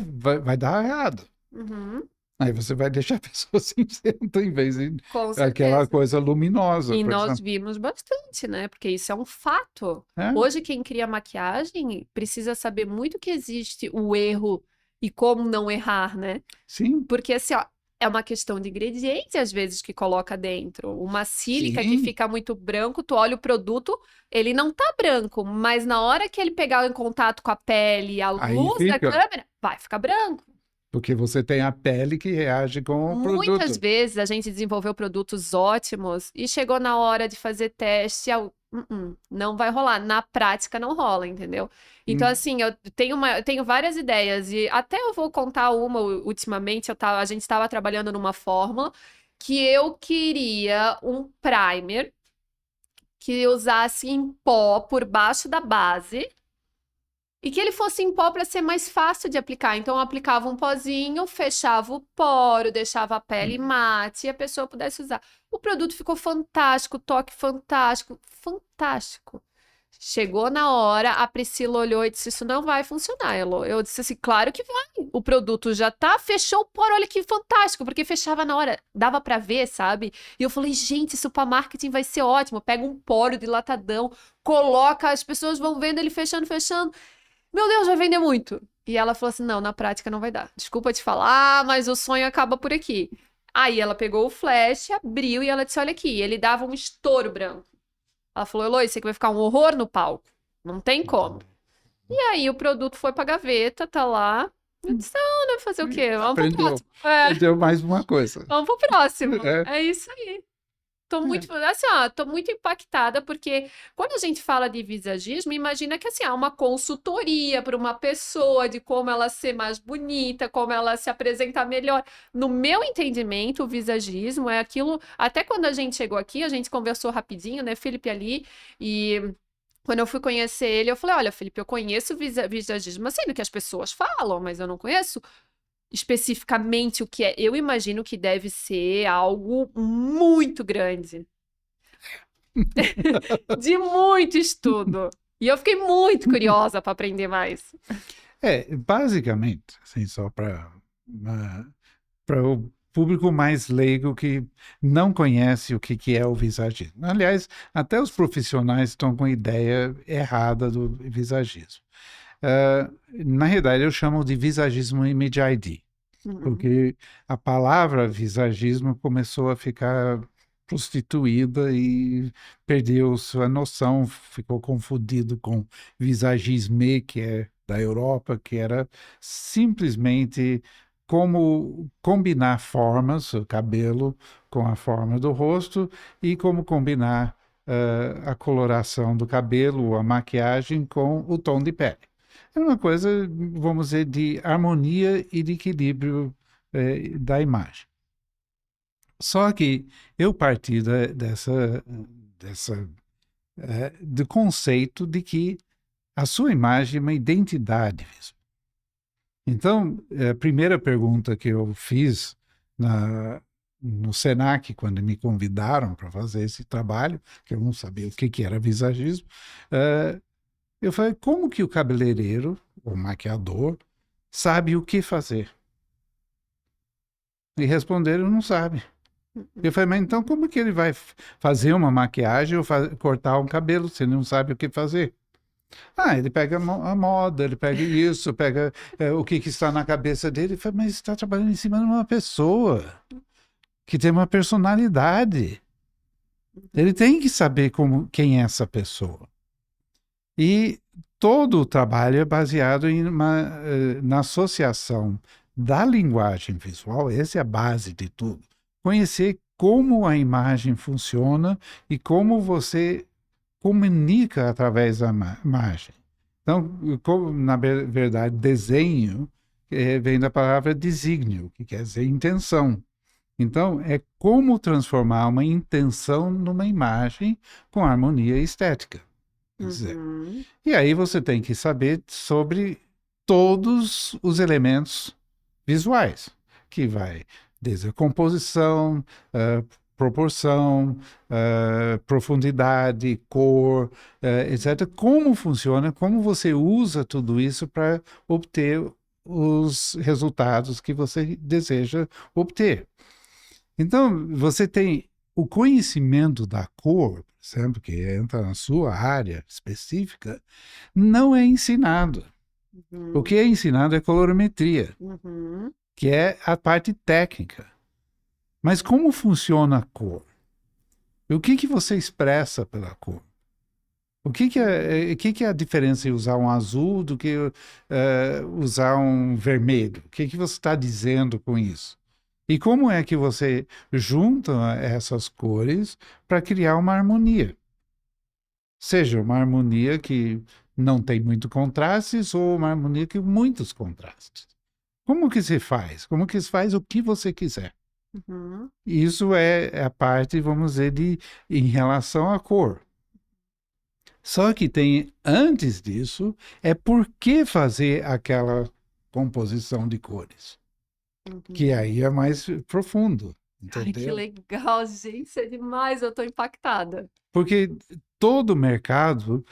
dar errado.
uhum.
Aí você vai deixar a pessoa cinzenta em vez de
Com
aquela
certeza.
coisa luminosa,
E
por
nós
exemplo.
vimos bastante, né? Porque isso é um fato.
É,
Hoje, quem cria maquiagem precisa saber muito que existe o erro e como não errar, né?
sim,
Porque assim, ó, é uma questão de ingrediente, às vezes, que coloca dentro. Uma sílica que
sim.
fica muito branco, tu olha o produto, ele não tá branco, mas na hora que ele pegar em contato com a pele e a
Aí
luz da
fica,
câmera, vai ficar branco.
porque você tem a pele que reage com o
Muitas
produto.
vezes a gente desenvolveu produtos ótimos e chegou na hora de fazer teste, não vai rolar. Na prática não rola, entendeu? Então,
Hum,
assim, eu tenho várias ideias e até eu vou contar uma ultimamente. A gente estava trabalhando numa fórmula que eu queria um primer que usasse em pó por baixo da base. E que ele fosse em pó para ser mais fácil de aplicar. Então, eu aplicava um pozinho, fechava o poro, deixava a pele mate e a pessoa pudesse usar. O produto ficou fantástico, toque fantástico, fantástico. Chegou na hora, a Priscila olhou e disse: Isso não vai funcionar, Elo. Eu disse assim: Claro que vai. O produto já tá, fechou o poro, olha que fantástico, porque fechava na hora, dava para ver, sabe? E eu falei: Gente, isso para marketing vai ser ótimo. Pega um poro dilatadão, coloca, as pessoas vão vendo ele fechando, fechando. Meu Deus, vai vender muito. E ela falou assim: não, na prática não vai dar. Desculpa te falar, mas o sonho acaba por aqui. Aí ela pegou o flash, abriu e ela disse: olha aqui, ele dava um estouro branco. Ela falou: Eloy, isso aqui vai ficar um horror no palco. Não tem como. E aí o produto foi pra gaveta, tá lá. Eu disse: não, né? Fazer o quê? Vamos pro
aprendeu.
próximo. É,
Aprendeu mais uma coisa.
vamos pro próximo.
É,
É isso aí. Tô
é.
muito, assim, ó, tô muito impactada porque quando a gente fala de visagismo, imagina que assim, há uma consultoria para uma pessoa de como ela ser mais bonita, como ela se apresentar melhor. No meu entendimento, o visagismo é aquilo, até quando a gente chegou aqui, a gente conversou rapidinho, né, Felipe ali, e quando eu fui conhecer ele, eu falei: olha, Felipe, eu conheço visagismo, assim, do que as pessoas falam, mas eu não conheço especificamente o que é. Eu imagino que deve ser algo muito grande, de muito estudo. E eu fiquei muito curiosa para aprender mais.
É, basicamente, assim, só para o público mais leigo que não conhece o que é o visagismo. Aliás, até os profissionais estão com ideia errada do visagismo. Na realidade, eu chamo de visagismo image-ID,
Uhum.
porque a palavra visagismo começou a ficar prostituída e perdeu sua noção, ficou confundido com visagisme, que é da Europa, que era simplesmente como combinar formas, o cabelo com a forma do rosto e como combinar a coloração do cabelo, a maquiagem com o tom de pele. É uma coisa, vamos dizer, de harmonia e de equilíbrio da imagem. Só que eu parti dessa do conceito de que a sua imagem é uma identidade mesmo. Então, a primeira pergunta que eu fiz no Senac, quando me convidaram para fazer esse trabalho, que eu não sabia o que era visagismo, eu falei: como que o cabeleireiro, o maquiador, sabe o que fazer? E responderam: não sabe. Eu falei: mas então como que ele vai fazer uma maquiagem ou cortar um cabelo se ele não sabe o que fazer? Ah, ele pega a moda, ele pega isso, pega o que está na cabeça dele. Eu falei: mas está trabalhando em cima de uma pessoa que tem uma personalidade. Ele tem que saber quem é essa pessoa. E todo o trabalho é baseado na associação da linguagem visual, essa é a base de tudo. Conhecer como a imagem funciona e como você comunica através da imagem. Então, na verdade, desenho vem da palavra desígnio, que quer dizer intenção. Então, é como transformar uma intenção numa imagem com harmonia estética. Quer dizer,
Uhum.
e aí você tem que saber sobre todos os elementos visuais, que vai desde a composição, proporção, profundidade, cor, etc. Como funciona, como você usa tudo isso para obter os resultados que você deseja obter. Então, você tem o conhecimento da cor, por exemplo, que entra na sua área específica, não é ensinado. O que é ensinado é colorimetria, que é a parte técnica. Mas como funciona a cor? O que você expressa pela cor? O que é a diferença em usar um azul do que usar um vermelho? O que você está dizendo com isso? E como é que você junta essas cores para criar uma harmonia? Seja uma harmonia que não tem muito contrastes ou uma harmonia com muitos contrastes. Como que se faz? Como que se faz o que você quiser? Isso é a parte, vamos dizer, em relação à cor. Só que tem, antes disso, é por que fazer aquela composição de cores. Que aí é mais profundo,
Ai, que
entendeu?
legal, gente, isso é demais, eu tô impactada.
Porque todo mercado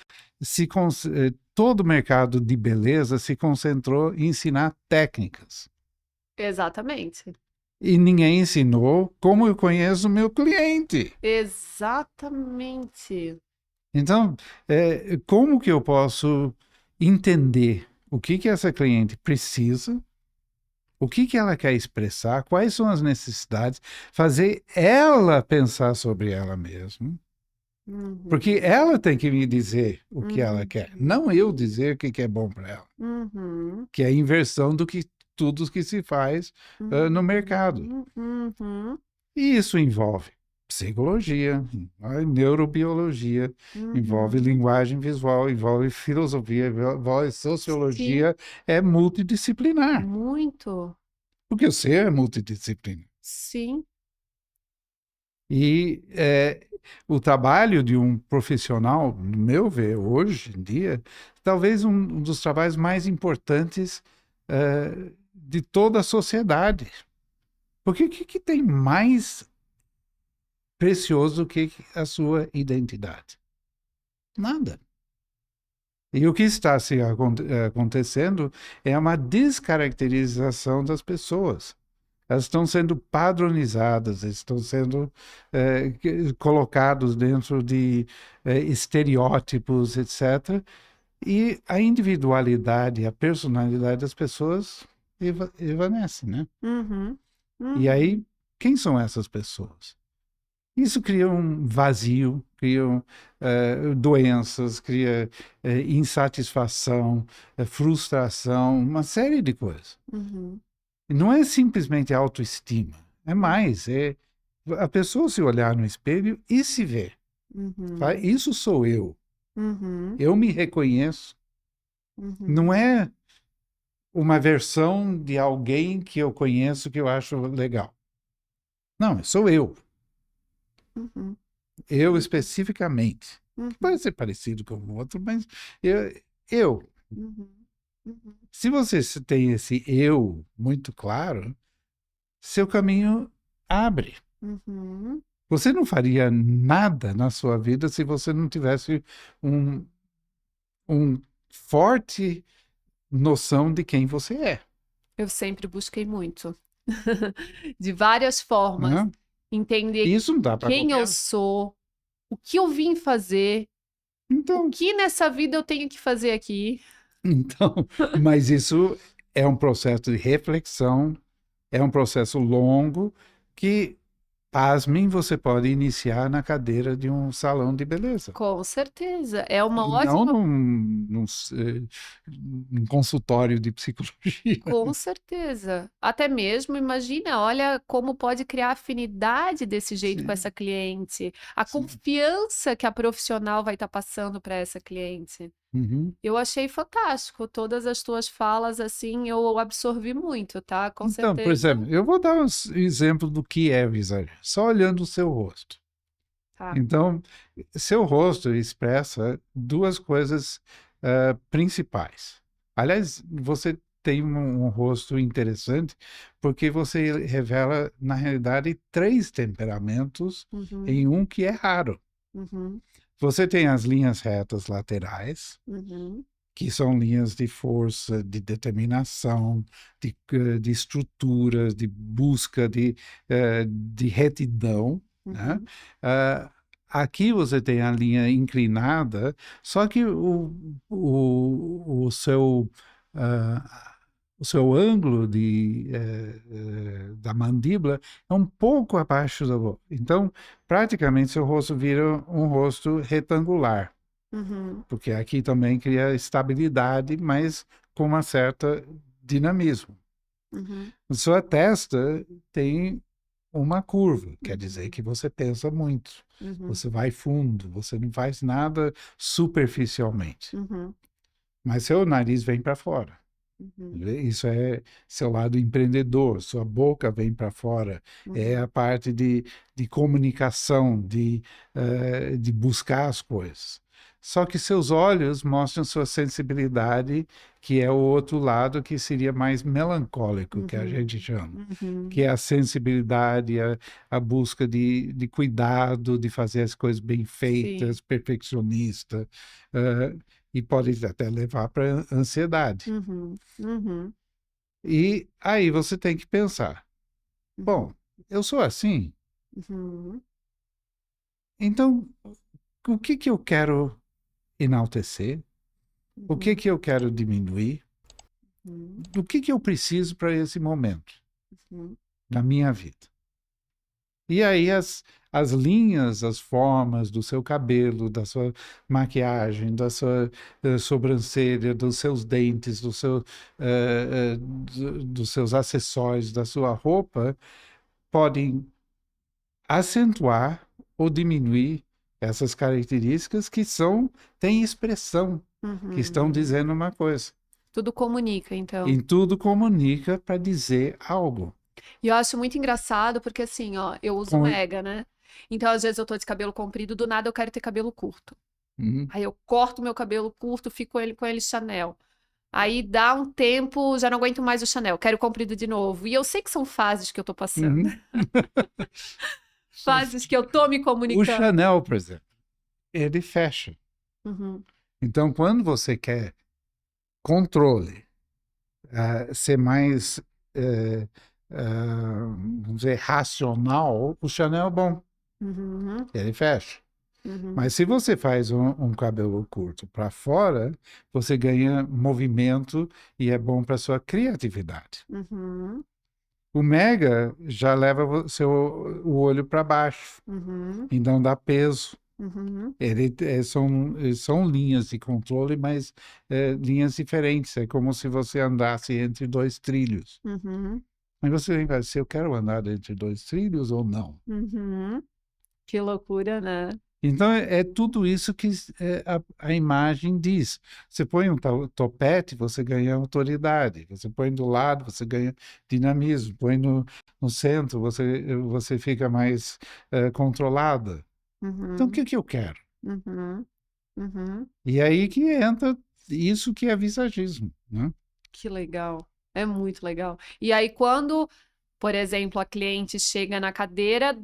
todo mercado de beleza se concentrou em ensinar técnicas.
Exatamente.
E ninguém ensinou como eu conheço o meu cliente.
Exatamente.
Então, como que eu posso entender o que essa cliente precisa, o que ela quer expressar, quais são as necessidades, fazer ela pensar sobre ela mesma, porque ela tem que me dizer o que ela quer, não eu dizer o que é bom para ela, que é a inversão do que tudo que se faz no mercado. E isso envolve psicologia, neurobiologia, envolve linguagem visual, envolve filosofia, envolve sociologia, é multidisciplinar,
Muito.
porque o ser é multidisciplinar.
Sim.
E o trabalho de um profissional, no meu ver, hoje em dia, talvez um dos trabalhos mais importantes de toda a sociedade. Porque o que tem mais precioso do que a sua identidade? Nada. E o que está acontecendo é uma descaracterização das pessoas. Elas estão sendo padronizadas, estão sendo colocados dentro de estereótipos, etc. E a individualidade, a personalidade das pessoas evanece, né? E aí, quem são essas pessoas? Isso cria um vazio, cria doenças, cria insatisfação, frustração, uma série de coisas. Não é simplesmente autoestima, é mais, a pessoa se olhar no espelho e se ver. Isso sou eu. Eu me reconheço. Não é uma versão de alguém que eu conheço que eu acho legal. Não, sou eu. Eu especificamente. Pode ser parecido com o outro, mas eu. Se você tem esse eu muito claro, seu caminho abre. Você não faria nada na sua vida se você não tivesse um forte noção de quem você é.
Eu sempre busquei muito. De várias formas.
Né?
Entender
Isso não dá para
quem eu
qualquer.
sou, o que eu vim fazer, o
Então,
que nessa vida eu tenho que fazer aqui.
mas isso é um processo de reflexão, é um processo longo que, pasmem, você pode iniciar na cadeira de um salão de beleza.
Com certeza. É uma
Não
ótima.
num consultório de psicologia.
Com certeza. Até mesmo, imagina, olha como pode criar afinidade desse jeito com
Sim,
essa cliente. A
sim.
confiança que a profissional vai estar passando para essa cliente.
Uhum.
Eu achei fantástico. Todas as tuas falas, assim, eu absorvi muito, tá? Com
Então, por
certeza.
exemplo, eu vou dar um exemplo do que é visagem, só olhando o seu rosto.
Tá.
Então, seu rosto expressa duas coisas principais. Aliás, você tem um rosto interessante porque você revela, na realidade, três temperamentos em um que é raro.
Uhum,
Você tem as linhas retas laterais,
uhum,
que são linhas de força, de determinação, de estrutura, de busca de retidão, né?
Uhum.
Aqui você tem a linha inclinada, só que ah, o seu ângulo da mandíbula é um pouco abaixo da boca. Então, praticamente, seu rosto vira um rosto retangular,
Uhum.
porque aqui também cria estabilidade, mas com uma certa dinamismo.
Uhum.
Sua testa tem uma curva, quer dizer que você pensa muito,
Uhum.
você vai fundo, você não faz nada superficialmente,
Uhum.
mas seu nariz vem para fora.
Uhum.
Isso é seu lado empreendedor, sua boca vem para fora, é
Uhum.
a parte de comunicação, de buscar as coisas. Só que seus olhos mostram sua sensibilidade, que é o outro lado que seria mais melancólico, que a gente
Uhum.
chama, que
Uhum.
é a sensibilidade, a busca de cuidado, de fazer as coisas bem
Sim.
feitas, perfeccionista, eh, e pode até levar para ansiedade.
Uhum. Uhum.
E aí você tem que pensar:
Uhum.
bom, eu sou assim,
Uhum.
então o que que eu quero enaltecer? O que
Uhum.
que eu quero diminuir?
Uhum.
Do que eu preciso para esse momento
Uhum.
na minha vida? E aí as linhas, as formas do seu cabelo, da sua maquiagem, da sua sobrancelha, dos seus dentes, dos seus acessórios, da sua roupa, podem acentuar ou diminuir essas características têm expressão, que estão
Uhum.
dizendo uma coisa.
Tudo comunica, então.
Em tudo comunica para dizer algo.
E eu acho muito engraçado porque assim, ó, eu uso
Com...
mega, né? Então, às vezes eu tô de cabelo comprido, do nada eu quero ter cabelo curto.
Uhum,
Aí eu corto meu cabelo curto, fico ele com ele Chanel. Aí dá um tempo, já não aguento mais o Chanel, quero comprido de novo. E eu sei que são fases que eu tô passando,
uhum.
fases que eu tô me
O
comunicando.
Chanel, por exemplo, ele fecha.
Uhum.
Então, quando você quer controle, ser mais, eh, vamos dizer, racional, o Chanel é bom,
Uhum.
ele fecha.
Uhum.
Mas se você faz um cabelo curto para fora, você ganha movimento e é bom para sua criatividade.
Uhum.
O Mega já leva o olho para baixo,
Uhum.
então dá peso.
Uhum.
São linhas de controle, mas linhas diferentes. É como se você andasse entre dois trilhos.
Uhum.
Mas você tem que ver se eu quero andar entre dois trilhos ou não.
Uhum. Que loucura, né?
Então, é tudo isso que a imagem diz. Você põe um topete, você ganha autoridade. Você põe do lado, você ganha dinamismo. Põe no centro, você fica mais controlada. Então, o
Uhum.
que que eu quero?
Uhum. Uhum.
E aí que entra isso que é visagismo, né?
Que legal. É muito legal. E aí, quando, por exemplo, a cliente chega na cadeira,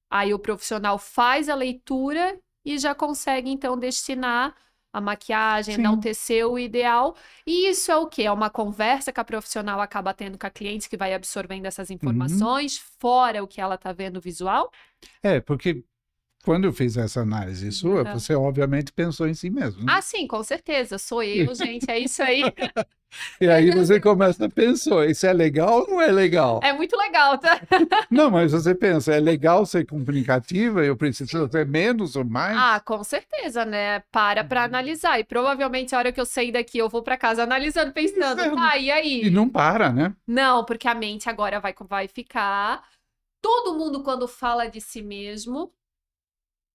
aí o profissional faz a leitura e já consegue, então, destinar a maquiagem,
Sim.
enaltecer o ideal. E isso é o quê? É uma conversa que a profissional acaba tendo com a cliente que vai absorvendo essas
Uhum.
informações, fora o que ela está vendo visual?
Porque quando eu fiz essa análise sua,
Aham.
você obviamente pensou em si mesmo, né?
Ah, sim, com certeza. Sou eu, gente. É isso aí.
E aí você começa a pensar, isso é legal ou não é legal?
É muito legal, tá?
Não, mas você pensa, é legal ser comunicativa, eu preciso ser menos ou
Ah,
mais?
com certeza, né? Para analisar. E provavelmente a hora que eu sair daqui, eu vou para casa analisando, pensando, tá, e
E
aí?
não para, né?
Não, porque a mente agora vai ficar. Todo mundo, quando fala de si mesmo,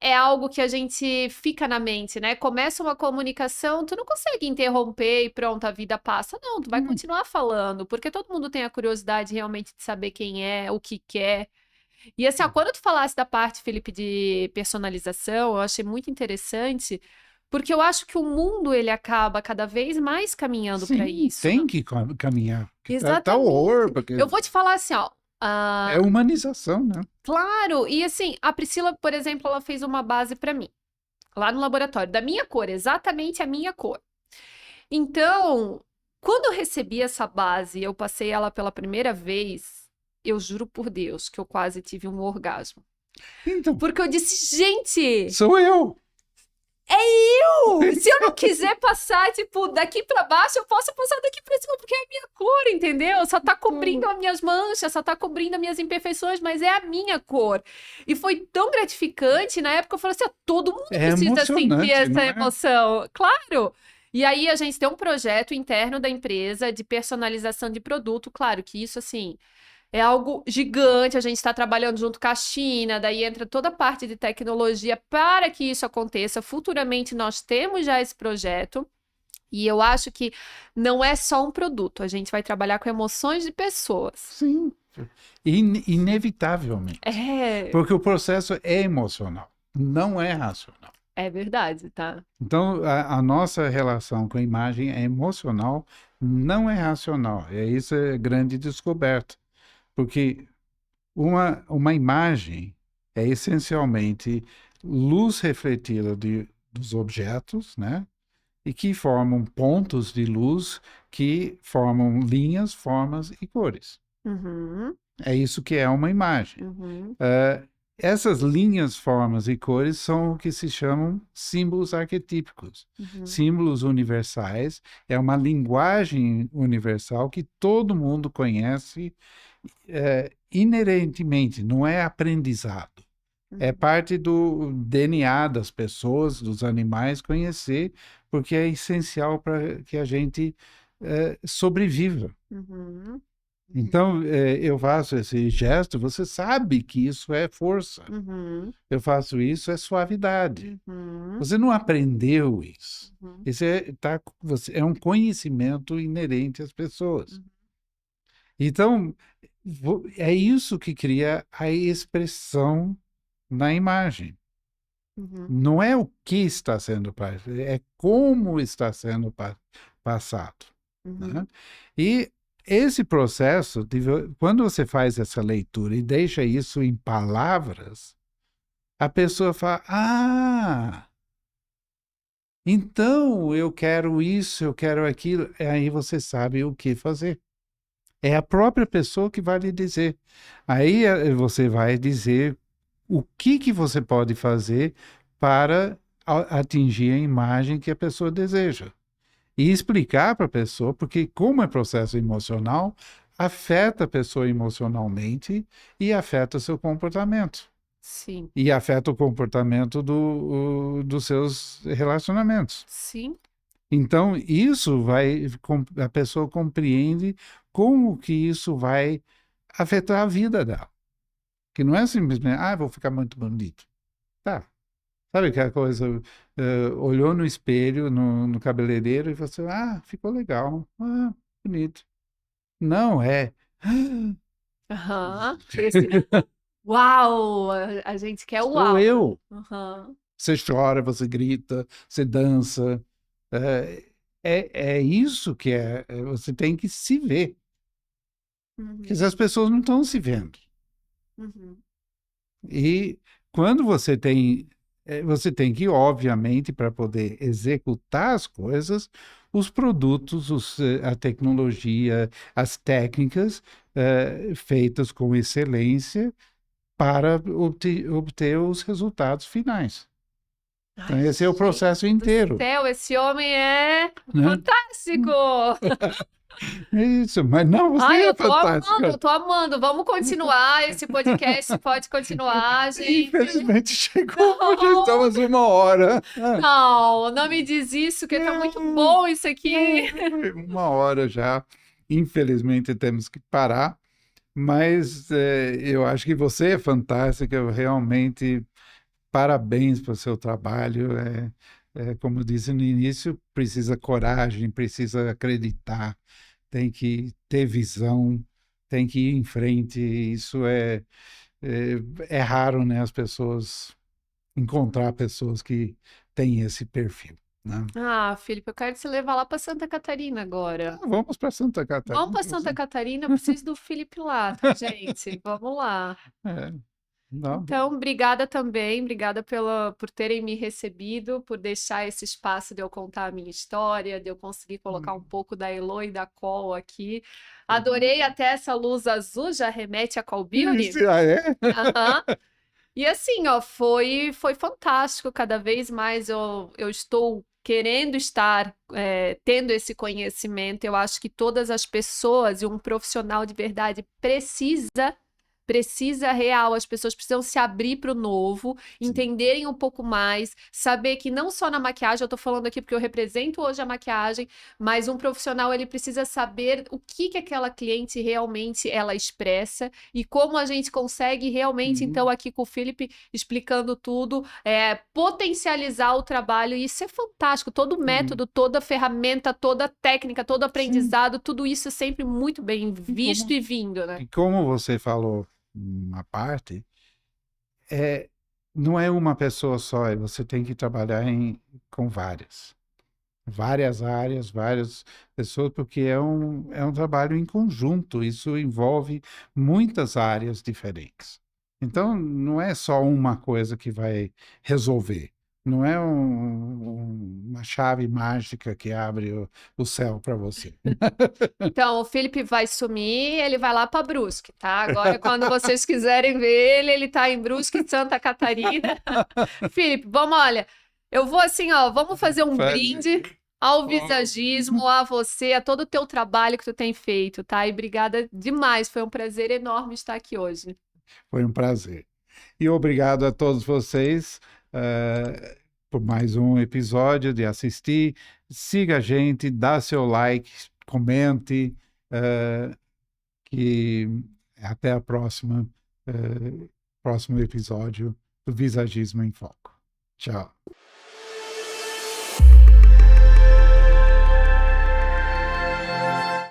é algo que a gente fica na mente, né? Começa uma comunicação, tu não consegue interromper e pronto, a vida passa. Não, tu vai
Hum,
continuar falando, porque todo mundo tem a curiosidade realmente de saber quem é, o que quer. E assim, ó, quando tu falasse da parte, Felipe, de personalização, eu achei muito interessante, porque eu acho que o mundo ele acaba cada vez mais caminhando para
Sim,
isso.
tem que caminhar, porque tá horror,
Exatamente.
porque
Eu vou te falar assim, ó.
é humanização, né?
Claro, e assim, a Priscila, por exemplo, ela fez uma base para mim, lá no laboratório, da minha cor, exatamente a minha cor. Então, quando eu recebi essa base, eu passei ela pela primeira vez, eu juro por Deus que eu quase tive um orgasmo.
Então,
Porque eu disse, gente,
sou eu.
se eu não quiser passar, tipo, daqui pra baixo, eu posso passar daqui pra cima, porque é a minha cor, entendeu? Só tá cobrindo as minhas manchas, só tá cobrindo as minhas imperfeições, mas é a minha cor. E foi tão gratificante, na época eu falei assim, todo mundo
É
precisa sentir
emocionante,
essa
não é?
emoção. Claro! E aí a gente tem um projeto interno da empresa de personalização de produto, claro que isso, assim, é algo gigante, a gente está trabalhando junto com a China, daí entra toda a parte de tecnologia para que isso aconteça. Futuramente nós temos já esse projeto, e eu acho que não é só um produto, a gente vai trabalhar com emoções de pessoas.
Sim. Inevitavelmente.
É,
Porque o processo é emocional, não é racional.
é verdade, tá?
Então, a nossa relação com a imagem é emocional, não é racional. E isso é grande descoberta. Porque uma imagem é essencialmente luz refletida dos objetos, né? E que formam pontos de luz que formam linhas, formas e cores.
Uhum,
É isso que é uma imagem.
uhum,
Essas linhas, formas e cores são o que se chamam símbolos arquetípicos.
uhum,
Símbolos universais é uma linguagem universal que todo mundo conhece inerentemente, não é aprendizado. É
uhum,
parte do DNA das pessoas, dos animais, conhecer, porque é essencial para que a gente sobreviva.
uhum,
Então, eu faço esse gesto, você sabe que isso é força.
uhum,
Eu faço isso, é suavidade.
uhum,
Você não aprendeu isso.
uhum,
Isso é um conhecimento inerente às pessoas. Então, é isso que cria a expressão na imagem.
uhum,
Não é o que está sendo passado, é como está sendo passado, né?
uhum.
E esse processo, quando você faz essa leitura e deixa isso em palavras, a pessoa fala: Ah, então eu quero isso, eu quero aquilo. E aí você sabe o que fazer. É a própria pessoa que vai lhe dizer. Aí você vai dizer o que você pode fazer para atingir a imagem que a pessoa deseja. E explicar para a pessoa, porque como é processo emocional, afeta a pessoa emocionalmente e afeta o seu comportamento.
Sim,
E afeta o comportamento dos seus relacionamentos.
sim,
Então, isso vai, a pessoa compreende como que isso vai afetar a vida dela. Que não é simplesmente, vou ficar muito bonito. Tá. Sabe aquela coisa, olhou no espelho, no cabeleireiro e falou assim, ficou legal, bonito. Não,
aham. Uau! A gente quer
sou
uau.
eu.
Aham.
Você chora, você grita, você dança. É, é isso que você tem que se ver. Porque
Uhum,
as pessoas não estão se vendo.
uhum,
E quando você tem que, obviamente, para poder executar as coisas, os produtos, a tecnologia, as técnicas feitas com excelência para obter os resultados finais. Então,
ai,
esse é o
gente
processo
do
inteiro,
céu, esse homem é
né?
fantástico!
É isso, mas não, você
Ai,
é fantástica.
eu tô amando. Vamos continuar. Esse podcast pode continuar, gente.
Infelizmente chegou, já
Não,
estamos 1 hora.
não, não me diz isso, que tá muito bom isso aqui.
1 hora já. Infelizmente temos que parar, mas eu acho que você é fantástica, realmente parabéns pelo seu trabalho. Como eu disse no início, precisa coragem, precisa acreditar, tem que ter visão, tem que ir em frente. Isso é raro, né? As pessoas encontrar pessoas que têm esse perfil, né?
Ah, Felipe, eu quero te levar lá para Santa Catarina agora.
Vamos para Santa
Vamos
Catarina.
para Santa Catarina, eu preciso do Felipe lá, tá, gente? Vamos lá.
É. Não,
Então, obrigada também, obrigada por terem me recebido, por deixar esse espaço de eu contar a minha história, de eu conseguir colocar um pouco da Elo e da Col aqui. Adorei até essa luz azul, já remete a Col Beauty.
ah, é?
Aham. E assim, ó, foi fantástico. Cada vez mais eu estou querendo estar tendo esse conhecimento. Eu acho que todas as pessoas e um profissional de verdade precisa real, as pessoas precisam se abrir para o novo,
Sim.
entenderem um pouco mais, saber que não só na maquiagem, eu estou falando aqui porque eu represento hoje a maquiagem, mas um profissional ele precisa saber o que aquela cliente realmente ela expressa e como a gente consegue realmente, então,
Uhum.
aqui com o Felipe explicando tudo, potencializar o trabalho, e isso é fantástico. Todo o
Uhum.
método, toda a ferramenta, toda a técnica, todo o
Sim.
aprendizado, tudo isso é sempre muito bem visto e vindo, né?
E como você falou uma parte, é, não é uma pessoa só, você tem que trabalhar com várias áreas, várias pessoas, porque é um trabalho em conjunto, isso envolve muitas áreas diferentes. Então, não é só uma coisa que vai resolver, não é uma chave mágica que abre o céu para você.
Então, o Felipe vai sumir, ele vai lá para Brusque, tá? Agora, quando vocês quiserem ver ele, ele tá em Brusque, Santa Catarina. Felipe, vamos, olha, eu vou assim, ó, vamos fazer um brinde ao visagismo, a você, a todo o teu trabalho que tu tem feito, tá? E obrigada demais, foi um prazer enorme estar aqui hoje.
Foi um prazer. E obrigado a todos vocês por mais um episódio de assistir. Siga a gente, dá seu like, comente, que até a próximo episódio do Visagismo em Foco. Tchau.